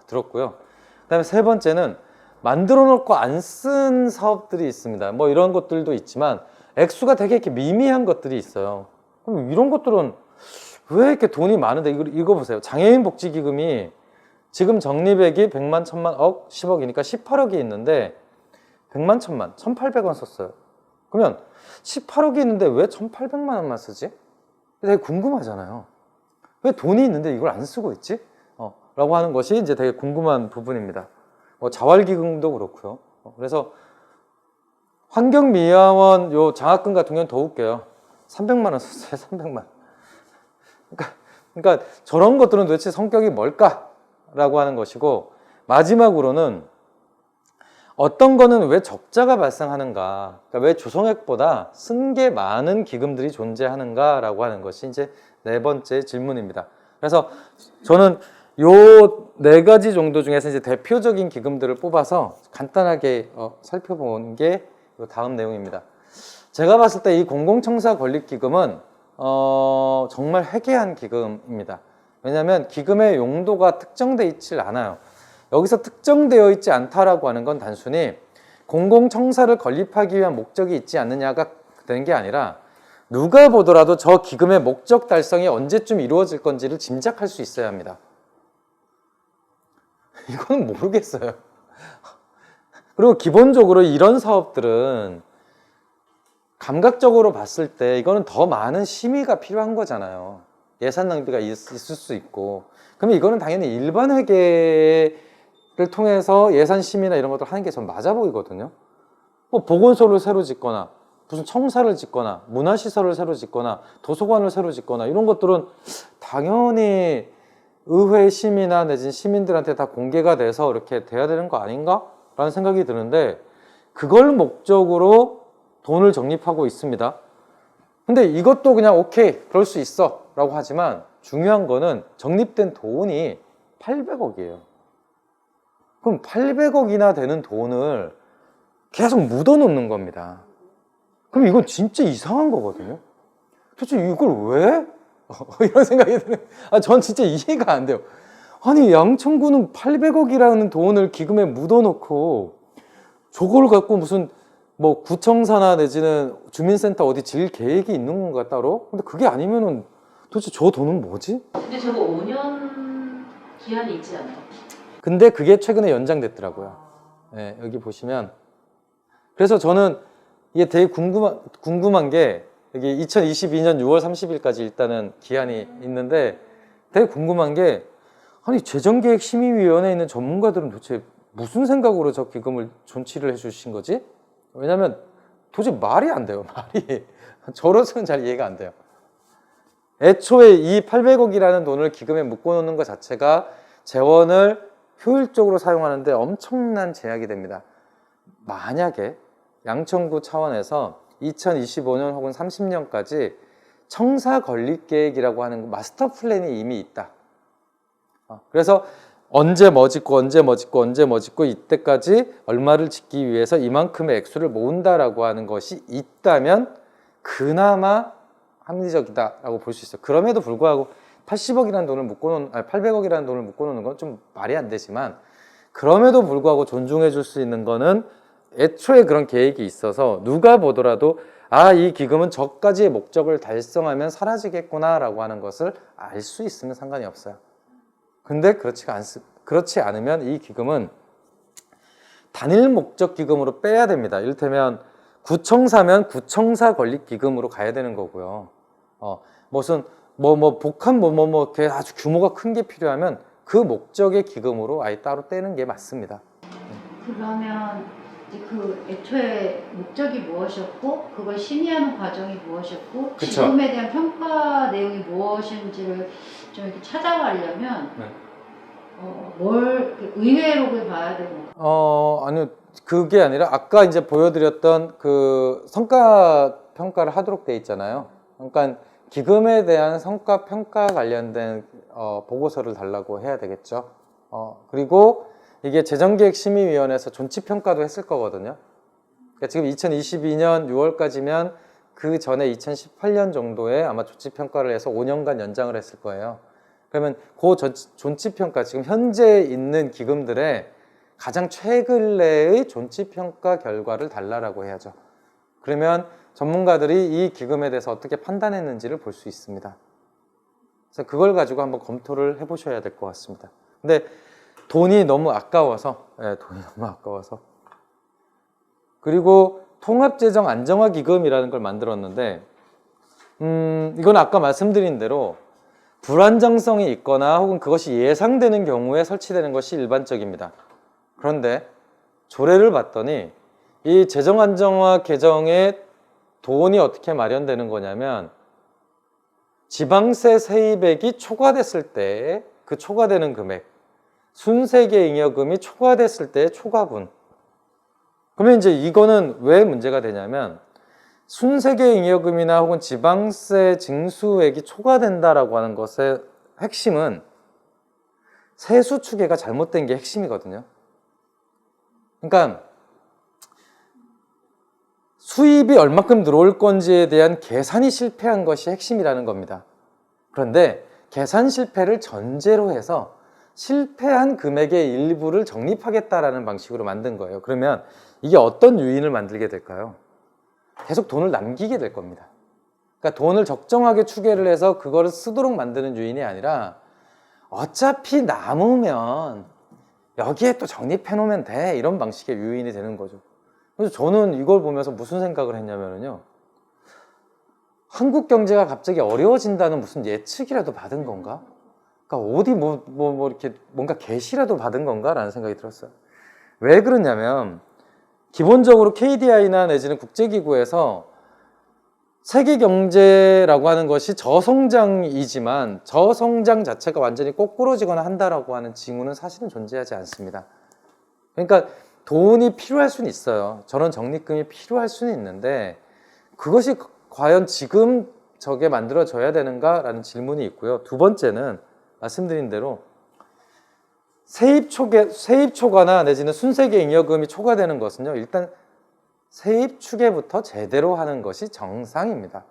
들었고요. 그 다음에 세 번째는 만들어 놓고 안 쓴 사업들이 있습니다. 뭐 이런 것들도 있지만 액수가 되게 이렇게 미미한 것들이 있어요. 그럼 이런 것들은 왜 이렇게 돈이 많은데 이거 보세요. 장애인 복지기금이 지금 적립액이 100만, 1000만, 억, 10억이니까 18억이 있는데 100만, 1000만, 1800원 썼어요. 그러면 18억이 있는데 왜 1800만 원만 쓰지? 되게 궁금하잖아요. 왜 돈이 있는데 이걸 안 쓰고 있지? 라고 하는 것이 이제 되게 궁금한 부분입니다. 자활기금도 그렇고요. 그래서 환경미화원 요 장학금 같은 경우는 더 웃겨요. 300만 원 썼어요. 300만. 그러니까 저런 것들은 도대체 성격이 뭘까라고 하는 것이고, 마지막으로는 어떤 거는 왜 적자가 발생하는가, 그러니까 왜 조성액보다 쓴 게 많은 기금들이 존재하는가라고 하는 것이 이제 네 번째 질문입니다. 그래서 저는 요 네 가지 정도 중에서 이제 대표적인 기금들을 뽑아서 간단하게 살펴본 게 요 다음 내용입니다. 제가 봤을 때 이 공공청사 건립기금은 정말 회개한 기금입니다. 왜냐하면 기금의 용도가 특정되어 있질 않아요. 여기서 특정되어 있지 않다라고 하는 건 단순히 공공청사를 건립하기 위한 목적이 있지 않느냐가 되는 게 아니라, 누가 보더라도 저 기금의 목적 달성이 언제쯤 이루어질 건지를 짐작할 수 있어야 합니다. 이건 모르겠어요. 그리고 기본적으로 이런 사업들은 감각적으로 봤을 때 이거는 더 많은 심의가 필요한 거잖아요. 예산 낭비가 있을 수 있고. 그러면 이거는 당연히 일반 회계를 통해서 예산 심의나 이런 것들 하는 게 전 맞아 보이거든요. 뭐 보건소를 새로 짓거나 무슨 청사를 짓거나 문화시설을 새로 짓거나 도서관을 새로 짓거나 이런 것들은 당연히 의회 심의나 내지는 시민들한테 다 공개가 돼서 이렇게 돼야 되는 거 아닌가? 라는 생각이 드는데, 그걸 목적으로 돈을 적립하고 있습니다. 근데 이것도 그냥 오케이 그럴 수 있어 라고 하지만, 중요한 거는 적립된 돈이 800억이에요. 그럼 800억이나 되는 돈을 계속 묻어 놓는 겁니다. 그럼 이건 진짜 이상한 거거든요. 도대체 이걸 왜? 이런 생각이 드는. 전 진짜 이해가 안 돼요. 아니, 양천구는 800억이라는 돈을 기금에 묻어 놓고 저걸 갖고 무슨 뭐 구청사나 내지는 주민센터 어디 질 계획이 있는 건가 따로? 근데 그게 아니면은 도대체 저 돈은 뭐지? 근데 저거 5년 기한이 있지 않아요? 근데 그게 최근에 연장됐더라고요. 네, 여기 보시면. 그래서 저는 이게 되게 궁금한 게, 여기 2022년 6월 30일까지 일단은 기한이 있는데, 되게 궁금한 게, 아니 재정계획심의위원회에 있는 전문가들은 도대체 무슨 생각으로 저 기금을 존치를 해주신 거지? 왜냐면 도저히 말이 안 돼요. 말이 저로서는 잘 이해가 안 돼요. 애초에 이 800억이라는 돈을 기금에 묶어놓는 것 자체가 재원을 효율적으로 사용하는데 엄청난 제약이 됩니다. 만약에 양천구 차원에서 2025년 혹은 30년까지 청사 건립 계획이라고 하는 마스터 플랜이 이미 있다. 그래서 언제 뭐 짓고 언제 뭐 짓고 언제 뭐 짓고 이때까지 얼마를 짓기 위해서 이만큼의 액수를 모은다라고 하는 것이 있다면 그나마 합리적이다라고 볼 수 있어요. 그럼에도 불구하고 80억이라는 돈을 묶어놓은, 800억이라는 돈을 묶어놓는 건 좀 말이 안 되지만, 그럼에도 불구하고 존중해 줄 수 있는 거는 애초에 그런 계획이 있어서 누가 보더라도 이 기금은 저까지의 목적을 달성하면 사라지겠구나 라고 하는 것을 알 수 있으면 상관이 없어요. 근데 그렇지 않으면 이 기금은 단일 목적 기금으로 빼야 됩니다. 이를테면 구청사면 구청사 건립 기금으로 가야 되는 거고요. 무슨 복합 이렇게 아주 규모가 큰 게 필요하면 그 목적의 기금으로 아예 따로 떼는 게 맞습니다. 그러면 이제 그 애초에 목적이 무엇이었고 그걸 심의하는 과정이 무엇이었고 그쵸. 지금에 대한 평가 내용이 무엇인지를 좀 이렇게 찾아가려면 네. 뭘 의회록을 봐야 되는 아니요. 그게 아니라 아까 이제 보여드렸던 그 성과 평가를 하도록 돼 있잖아요. 그러니까 기금에 대한 성과 평가 관련된 보고서를 달라고 해야 되겠죠. 그리고 이게 재정계획심의위원회에서 존치평가도 했을 거거든요. 그러니까 지금 2022년 6월까지면 그 전에 2018년 정도에 아마 존치평가를 해서 5년간 연장을 했을 거예요. 그러면 그 존치평가, 지금 현재 있는 기금들의 가장 최근래의 존치평가 결과를 달라라고 해야죠. 그러면 전문가들이 이 기금에 대해서 어떻게 판단했는지를 볼 수 있습니다. 그래서 그걸 가지고 한번 검토를 해보셔야 될 것 같습니다. 근데 돈이 너무 아까워서, 돈이 너무 아까워서. 그리고 통합재정 안정화기금이라는 걸 만들었는데, 이건 아까 말씀드린 대로 불안정성이 있거나 혹은 그것이 예상되는 경우에 설치되는 것이 일반적입니다. 그런데 조례를 봤더니 이 재정 안정화 개정에 돈이 어떻게 마련되는 거냐면 지방세 세입액이 초과됐을 때 그 초과되는 금액, 순세계 잉여금이 초과됐을 때의 초과분. 그러면 이제 이거는 왜 문제가 되냐면 순세계 잉여금이나 혹은 지방세 징수액이 초과된다라고 하는 것의 핵심은 세수 추계가 잘못된 게 핵심이거든요. 그러니까 수입이 얼마큼 들어올 건지에 대한 계산이 실패한 것이 핵심이라는 겁니다. 그런데 계산 실패를 전제로 해서 실패한 금액의 일부를 적립하겠다라는 방식으로 만든 거예요. 그러면 이게 어떤 요인을 만들게 될까요? 계속 돈을 남기게 될 겁니다. 그러니까 돈을 적정하게 추계를 해서 그거를 쓰도록 만드는 요인이 아니라 어차피 남으면 여기에 또 적립해 놓으면 돼, 이런 방식의 요인이 되는 거죠. 그래서 저는 이걸 보면서 무슨 생각을 했냐면요, 한국 경제가 갑자기 어려워진다는 무슨 예측이라도 받은 건가? 그러니까 어디 이렇게 뭔가 계시라도 받은 건가? 라는 생각이 들었어요. 왜 그러냐면 기본적으로 KDI나 내지는 국제기구에서 세계 경제라고 하는 것이 저성장이지만 저성장 자체가 완전히 거꾸로지거나 한다라고 하는 징후는 사실은 존재하지 않습니다. 그러니까 돈이 필요할 수는 있어요. 저런 적립금이 필요할 수는 있는데 그것이 과연 지금 저게 만들어져야 되는가라는 질문이 있고요. 두 번째는 말씀드린 대로 세입 초과나 내지는 순세계 잉여금이 초과되는 것은요, 일단 세입 추계부터 제대로 하는 것이 정상입니다.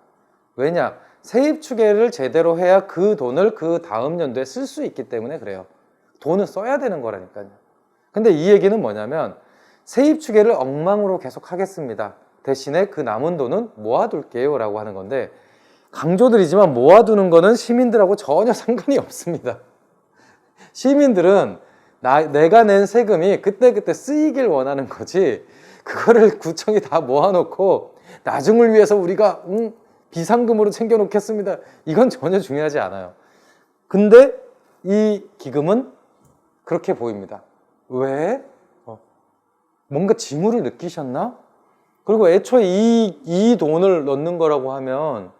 왜냐? 세입 추계를 제대로 해야 그 돈을 그 다음 연도에 쓸 수 있기 때문에 그래요. 돈을 써야 되는 거라니까요. 근데 이 얘기는 뭐냐면 세입 추계를 엉망으로 계속 하겠습니다. 대신에 그 남은 돈은 모아둘게요 라고 하는 건데, 강조드리지만 모아두는 거는 시민들하고 전혀 상관이 없습니다. 시민들은 내가 낸 세금이 그때그때 쓰이길 원하는 거지, 그거를 구청이 다 모아놓고 나중을 위해서 우리가 비상금으로 챙겨놓겠습니다, 이건 전혀 중요하지 않아요. 근데 이 기금은 그렇게 보입니다. 왜? 뭔가 징후를 느끼셨나? 그리고 애초에 이 돈을 넣는 거라고 하면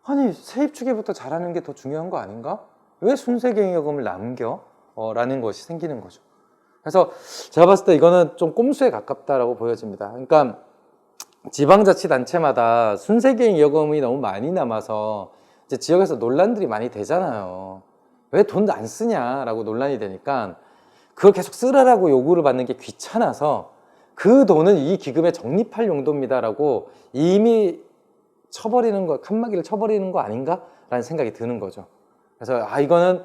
아니 세입 추계부터 잘하는 게 더 중요한 거 아닌가? 왜 순세경여금을 남겨? 라는 것이 생기는 거죠. 그래서 제가 봤을 때 이거는 좀 꼼수에 가깝다라고 보여집니다. 그러니까 지방자치단체마다 순세경여금이 너무 많이 남아서 이제 지역에서 논란들이 많이 되잖아요. 왜 돈 안 쓰냐라고 논란이 되니까 그걸 계속 쓰라라고 요구를 받는 게 귀찮아서 그 돈은 이 기금에 적립할 용도입니다라고 이미 칸막이를 쳐버리는 거 아닌가? 라는 생각이 드는 거죠. 그래서 이거는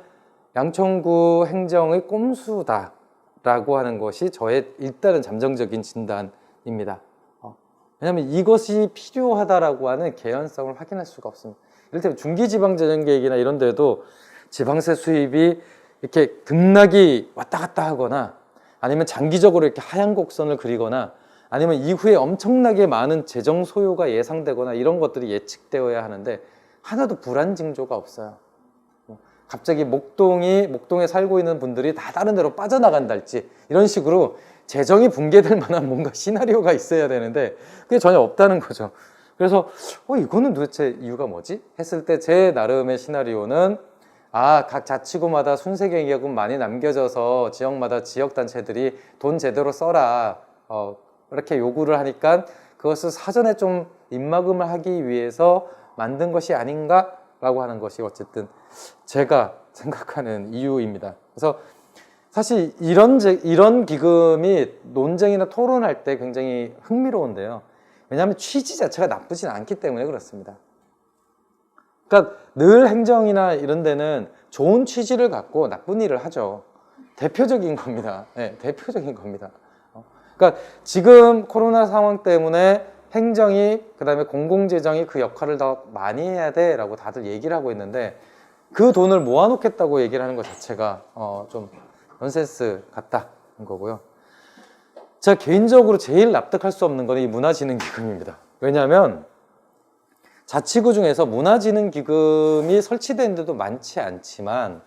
양천구 행정의 꼼수다 라고 하는 것이 저의 일단은 잠정적인 진단입니다. 왜냐하면 이것이 필요하다라고 하는 개연성을 확인할 수가 없습니다. 이를테면 중기지방재정계획이나 이런 데도 지방세 수입이 이렇게 등락이 왔다 갔다 하거나 아니면 장기적으로 이렇게 하얀 곡선을 그리거나 아니면 이후에 엄청나게 많은 재정 소요가 예상되거나 이런 것들이 예측되어야 하는데 하나도 불안 징조가 없어요. 갑자기 목동에 살고 있는 분들이 다 다른 데로 빠져나간달지 이런 식으로 재정이 붕괴될 만한 뭔가 시나리오가 있어야 되는데 그게 전혀 없다는 거죠. 그래서 이거는 도대체 이유가 뭐지? 했을 때 제 나름의 시나리오는 각 자치구마다 순세경여금 많이 남겨져서 지역마다 지역단체들이 돈 제대로 써라 이렇게 요구를 하니까 그것을 사전에 좀 입막음을 하기 위해서 만든 것이 아닌가 라고 하는 것이 어쨌든 제가 생각하는 이유입니다. 그래서 사실 이런 기금이 논쟁이나 토론할 때 굉장히 흥미로운데요. 왜냐하면 취지 자체가 나쁘진 않기 때문에 그렇습니다. 그러니까 늘 행정이나 이런 데는 좋은 취지를 갖고 나쁜 일을 하죠. 대표적인 겁니다. 네, 대표적인 겁니다. 그러니까 지금 코로나 상황 때문에 행정이 그다음에 공공재정이 그 역할을 더 많이 해야 돼 라고 다들 얘기를 하고 있는데 그 돈을 모아놓겠다고 얘기를 하는 것 자체가 좀 넌센스 같다는 거고요. 제가 개인적으로 제일 납득할 수 없는 건 이 문화진흥기금입니다. 왜냐하면 자치구 중에서 문화진흥기금이 설치된 데도 많지 않지만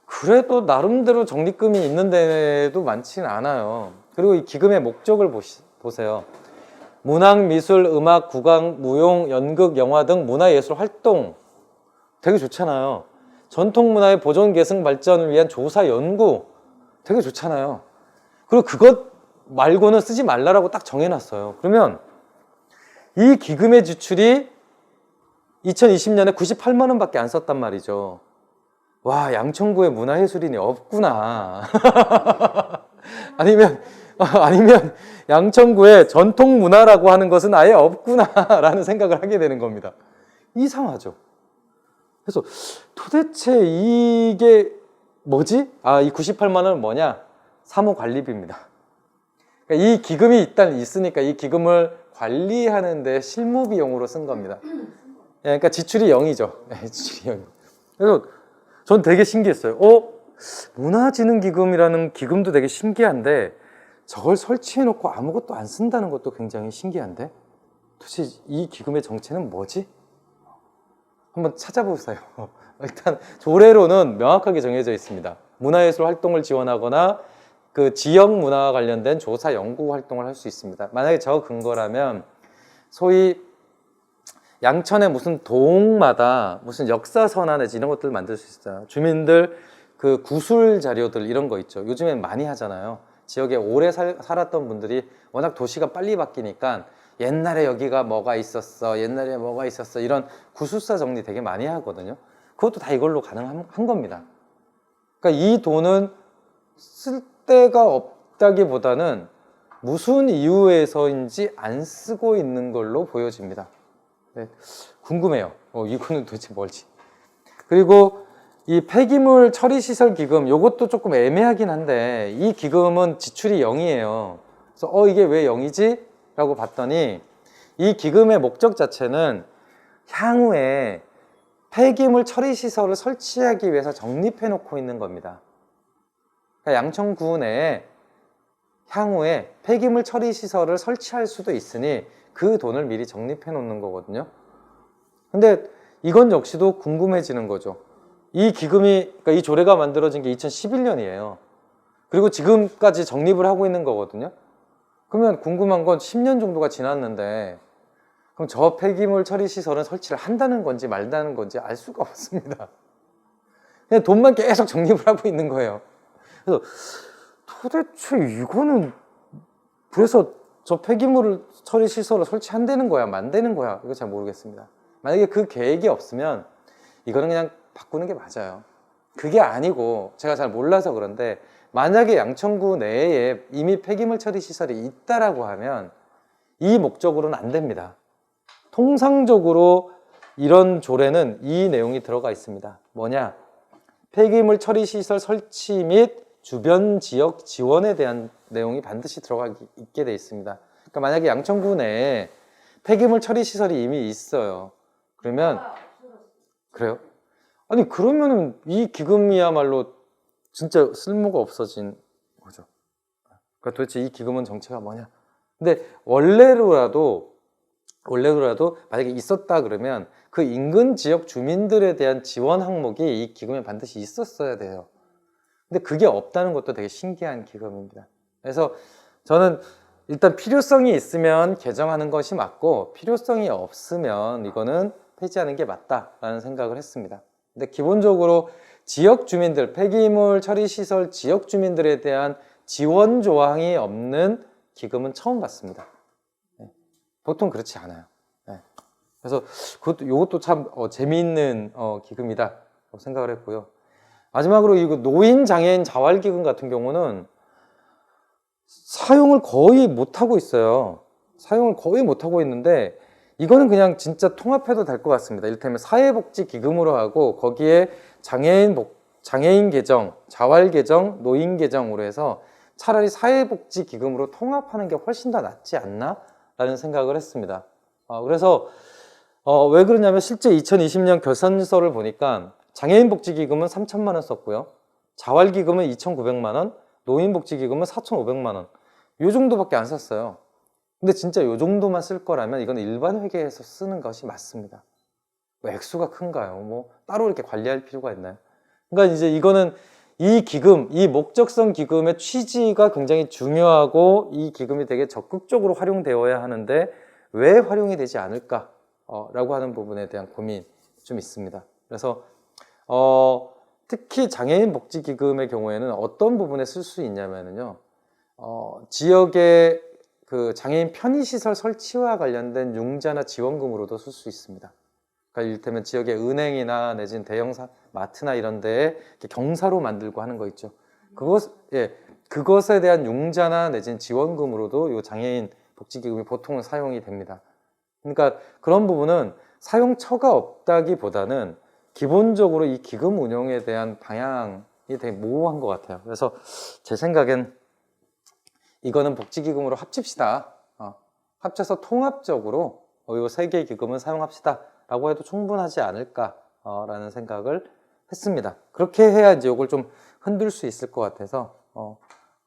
그래도 나름대로 적립금이 있는 데도 많지는 않아요. 그리고 이 기금의 목적을 보세요. 문학, 미술, 음악, 국악, 무용, 연극, 영화 등 문화예술 활동 되게 좋잖아요. 전통문화의 보존, 계승, 발전을 위한 조사, 연구 되게 좋잖아요. 그리고 그것 말고는 쓰지 말라라고 딱 정해놨어요. 그러면 이 기금의 지출이 2020년에 98만 원밖에 안 썼단 말이죠. 와, 양천구에 문화예술인이 없구나. 아니면 양천구에 전통문화라고 하는 것은 아예 없구나라는 생각을 하게 되는 겁니다. 이상하죠. 그래서 도대체 이게 뭐지? 이 98만 원은 뭐냐? 사무관리비입니다. 그러니까 이 기금이 일단 있으니까 이 기금을 관리하는 데 실무 비용으로 쓴 겁니다. 그러니까 지출이 0이죠. 지출이 0. 그래서 전 되게 신기했어요. 문화진흥기금이라는 기금도 되게 신기한데 저걸 설치해놓고 아무것도 안 쓴다는 것도 굉장히 신기한데 도대체 이 기금의 정체는 뭐지? 한번 찾아보세요. 일단 조례로는 명확하게 정해져 있습니다. 문화예술 활동을 지원하거나 그 지역 문화와 관련된 조사 연구 활동을 할 수 있습니다. 만약에 저 근거라면 소위 양천에 무슨 동마다 무슨 역사서나 내지 이런 것들을 만들 수 있어요. 주민들 그 구술 자료들 이런 거 있죠. 요즘엔 많이 하잖아요. 지역에 오래 살았던 분들이 워낙 도시가 빨리 바뀌니까 옛날에 여기가 뭐가 있었어, 옛날에 뭐가 있었어 이런 구술사 정리 되게 많이 하거든요. 그것도 다 이걸로 가능한 겁니다. 그러니까 이 돈은 쓸 데가 없다기보다는 무슨 이유에서인지 안 쓰고 있는 걸로 보여집니다. 네, 궁금해요. 이거는 도대체 뭘지. 그리고 이 폐기물 처리시설 기금, 이것도 조금 애매하긴 한데 이 기금은 지출이 0이에요. 그래서 이게 왜 0이지? 라고 봤더니 이 기금의 목적 자체는 향후에 폐기물 처리시설을 설치하기 위해서 적립해 놓고 있는 겁니다. 그러니까 양천구 내에 향후에 폐기물 처리시설을 설치할 수도 있으니 그 돈을 미리 적립해 놓는 거거든요. 근데 이건 역시도 궁금해지는 거죠. 이 기금이, 그러니까 이 조례가 만들어진 게 2011년이에요. 그리고 지금까지 적립을 하고 있는 거거든요. 그러면 궁금한 건 10년 정도가 지났는데 그럼 저 폐기물 처리 시설은 설치를 한다는 건지 말다는 건지 알 수가 없습니다. 그냥 돈만 계속 적립을 하고 있는 거예요. 그래서 도대체 이거는 그래서 저 폐기물 처리 시설을 설치한다는 거야, 만드는 거야? 이거 잘 모르겠습니다. 만약에 그 계획이 없으면 이거는 그냥 바꾸는 게 맞아요. 그게 아니고 제가 잘 몰라서 그런데 만약에 양천구 내에 이미 폐기물 처리 시설이 있다라고 하면 이 목적으로는 안 됩니다. 통상적으로 이런 조례는 이 내용이 들어가 있습니다. 뭐냐? 폐기물 처리 시설 설치 및 주변 지역 지원에 대한 내용이 반드시 들어가 있게 돼 있습니다. 그러니까 만약에 양천구 내에 폐기물 처리 시설이 이미 있어요. 그러면 그래요? 아니 그러면은 이 기금이야말로 진짜 쓸모가 없어진 거죠. 그러니까 도대체 이 기금은 정체가 뭐냐? 근데 원래로라도 만약에 있었다 그러면 그 인근 지역 주민들에 대한 지원 항목이 이 기금에 반드시 있었어야 돼요. 근데 그게 없다는 것도 되게 신기한 기금입니다. 그래서 저는 일단 필요성이 있으면 개정하는 것이 맞고 필요성이 없으면 이거는 폐지하는 게 맞다라는 생각을 했습니다. 근데 기본적으로 지역 주민들, 폐기물 처리 시설 지역 주민들에 대한 지원 조항이 없는 기금은 처음 봤습니다. 보통 그렇지 않아요. 그래서 이것도 참 재미있는 기금이다 생각을 했고요. 마지막으로 이거 노인 장애인 자활기금 같은 경우는 사용을 거의 못하고 있어요. 사용을 거의 못하고 있는데 이거는 그냥 진짜 통합해도 될 것 같습니다. 이를테면 사회복지기금으로 하고 거기에 장애인 계정, 자활 계정, 노인 계정으로 해서 차라리 사회복지기금으로 통합하는 게 훨씬 더 낫지 않나? 라는 생각을 했습니다. 그래서 왜 그러냐면 실제 2020년 결산서를 보니까 장애인복지기금은 3천만 원 썼고요. 자활기금은 2,900만 원, 노인복지기금은 4,500만 원. 요 정도밖에 안 썼어요. 근데 진짜 요 정도만 쓸 거라면 이건 일반 회계에서 쓰는 것이 맞습니다. 뭐 액수가 큰가요? 뭐 따로 이렇게 관리할 필요가 있나요? 그러니까 이제 이거는 이 기금, 이 목적성 기금의 취지가 굉장히 중요하고 이 기금이 되게 적극적으로 활용되어야 하는데 왜 활용이 되지 않을까? 라고 하는 부분에 대한 고민이 좀 있습니다. 그래서 특히 장애인 복지기금의 경우에는 어떤 부분에 쓸 수 있냐면요, 지역의 그 장애인 편의시설 설치와 관련된 융자나 지원금으로도 쓸 수 있습니다. 그러니까 이를테면 지역의 은행이나 내지는 대형 마트나 이런 데에 경사로 만들고 하는 거 있죠. 그것에 대한 융자나 내지는 지원금으로도 이 장애인 복지기금이 보통은 사용이 됩니다. 그러니까 그런 부분은 사용처가 없다기보다는 기본적으로 이 기금 운영에 대한 방향이 되게 모호한 것 같아요. 그래서 제 생각엔 이거는 복지기금으로 합칩시다. 합쳐서 통합적으로 이 세 개의 기금을 사용합시다 라고 해도 충분하지 않을까라는 생각을 했습니다. 그렇게 해야 이제 이걸 좀 흔들 수 있을 것 같아서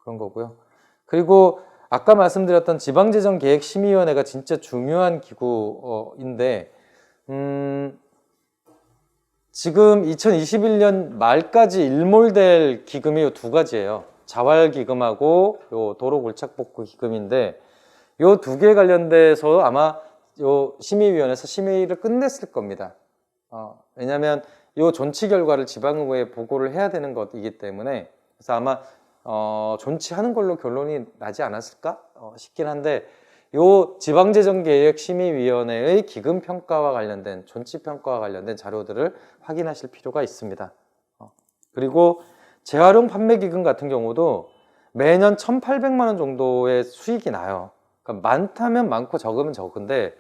그런 거고요. 그리고 아까 말씀드렸던 지방재정계획심의위원회가 진짜 중요한 기구인데 지금 2021년 말까지 일몰될 기금이 이 두 가지예요. 자활기금하고 요 도로골착복구기금인데 요 두 개 관련돼서 아마 요 심의위원회에서 심의를 끝냈을 겁니다. 왜냐하면 요 존치 결과를 지방의회에 보고를 해야 되는 것이기 때문에 그래서 아마 존치하는 걸로 결론이 나지 않았을까 싶긴 한데 요 지방재정계획심의위원회의 기금평가와 관련된 존치평가와 관련된 자료들을 확인하실 필요가 있습니다. 그리고 재활용 판매기금 같은 경우도 매년 1,800만 원 정도의 수익이 나요. 그러니까 많다면 많고 적으면 적은데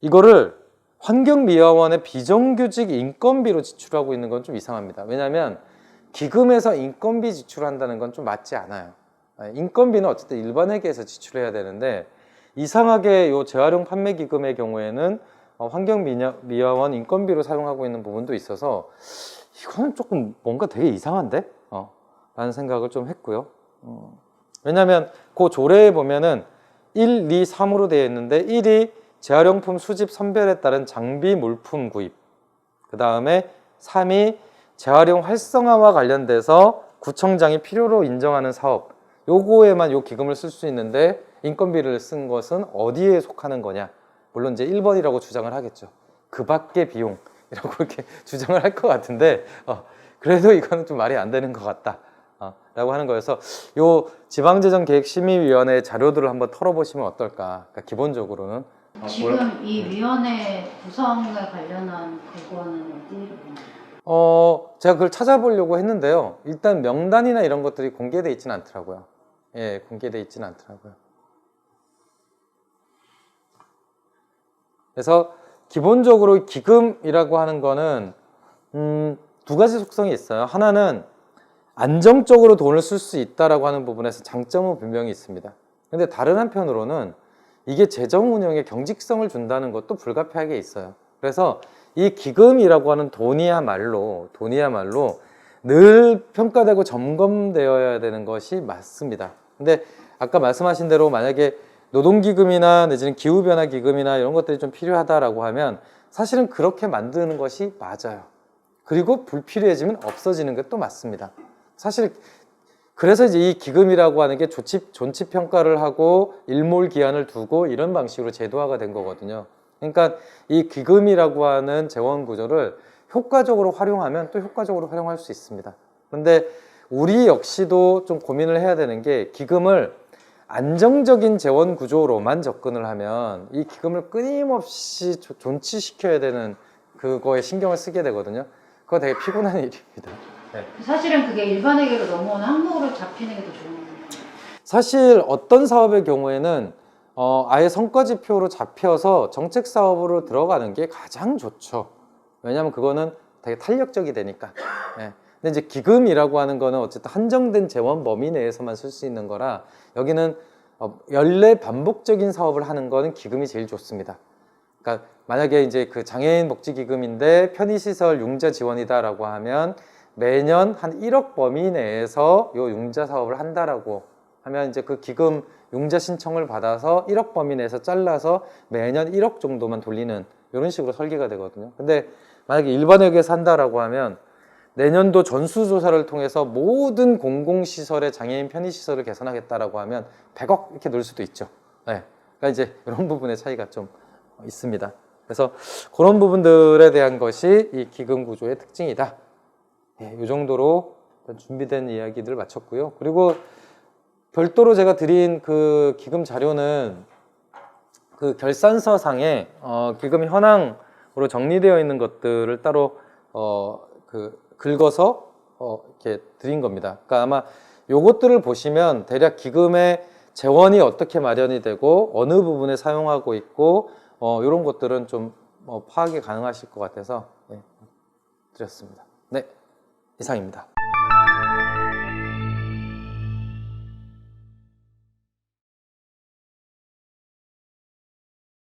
이거를 환경미화원의 비정규직 인건비로 지출하고 있는 건 좀 이상합니다. 왜냐하면 기금에서 인건비 지출한다는 건 좀 맞지 않아요. 인건비는 어쨌든 일반회계에서 지출해야 되는데 이상하게 이 재활용 판매기금의 경우에는 환경미화원 인건비로 사용하고 있는 부분도 있어서 이거는 조금 뭔가 되게 이상한데? 라는 생각을 좀 했고요. 왜냐하면 그 조례에 보면은 1, 2, 3으로 되어 있는데 1이 재활용품 수집 선별에 따른 장비 물품 구입, 그 다음에 3이 재활용 활성화와 관련돼서 구청장이 필요로 인정하는 사업, 요거에만 요 기금을 쓸 수 있는데 인건비를 쓴 것은 어디에 속하는 거냐. 물론 이제 1번이라고 주장을 하겠죠. 그 밖의 비용이라고 이렇게 주장을 할 것 같은데 그래도 이거는 좀 말이 안 되는 것 같다 라고 하는 거여서 요 지방재정계획심의위원회 자료들을 한번 털어보시면 어떨까. 그러니까 기본적으로는 지금 이 위원회 구성에 관련한 그거는 어디로 보나요? 제가 그걸 찾아보려고 했는데요. 일단 명단이나 이런 것들이 공개되어 있지는 않더라고요. 예, 공개되어 있지는 않더라고요. 그래서 기본적으로 기금이라고 하는 거는 두 가지 속성이 있어요. 하나는 안정적으로 돈을 쓸 수 있다라고 하는 부분에서 장점은 분명히 있습니다. 근데 다른 한편으로는 이게 재정 운영에 경직성을 준다는 것도 불가피하게 있어요. 그래서 이 기금이라고 하는 돈이야말로 늘 평가되고 점검되어야 되는 것이 맞습니다. 근데 아까 말씀하신 대로 만약에 노동기금이나 내지는 기후변화기금이나 이런 것들이 좀 필요하다라고 하면 사실은 그렇게 만드는 것이 맞아요. 그리고 불필요해지면 없어지는 게 또 맞습니다. 사실 그래서 이제 이 기금이라고 하는 게 존치평가를 하고 일몰기한을 두고 이런 방식으로 제도화가 된 거거든요. 그러니까 이 기금이라고 하는 재원 구조를 효과적으로 활용하면 또 효과적으로 활용할 수 있습니다. 그런데 우리 역시도 좀 고민을 해야 되는 게 기금을 안정적인 재원 구조로만 접근을 하면 이 기금을 끊임없이 존치시켜야 되는 그거에 신경을 쓰게 되거든요. 그거 되게 피곤한 일입니다. 네. 사실은 그게 일반회계로 넘어오는 항목으로 잡히는 게 더 좋은 거예요. 사실 어떤 사업의 경우에는 아예 성과지표로 잡혀서 정책사업으로 들어가는 게 가장 좋죠. 왜냐하면 그거는 되게 탄력적이 되니까. 네. 근데 이제 기금이라고 하는 거는 어쨌든 한정된 재원 범위 내에서만 쓸 수 있는 거라 여기는 연례 반복적인 사업을 하는 거는 기금이 제일 좋습니다. 그러니까 만약에 이제 그 장애인 복지기금인데 편의시설 융자 지원이다라고 하면 매년 한 1억 범위 내에서 요 융자 사업을 한다라고 하면 이제 그 기금 융자 신청을 받아서 1억 범위 내에서 잘라서 매년 1억 정도만 돌리는 이런 식으로 설계가 되거든요. 근데 만약에 일반회계에서 한다라고 하면 내년도 전수조사를 통해서 모든 공공시설의 장애인 편의시설을 개선하겠다라고 하면 100억 이렇게 넣을 수도 있죠. 네. 그러니까 이제 이런 부분의 차이가 좀 있습니다. 그래서 그런 부분들에 대한 것이 이 기금 구조의 특징이다. 네, 이 정도로 준비된 이야기들을 마쳤고요. 그리고 별도로 제가 드린 그 기금 자료는 그 결산서상에 기금 현황으로 정리되어 있는 것들을 따로 긁어서 이렇게 드린 겁니다. 그러니까 아마 요것들을 보시면 대략 기금의 재원이 어떻게 마련이 되고 어느 부분에 사용하고 있고 이런 것들은 좀 파악이 가능하실 것 같아서 네, 드렸습니다. 네, 이상입니다.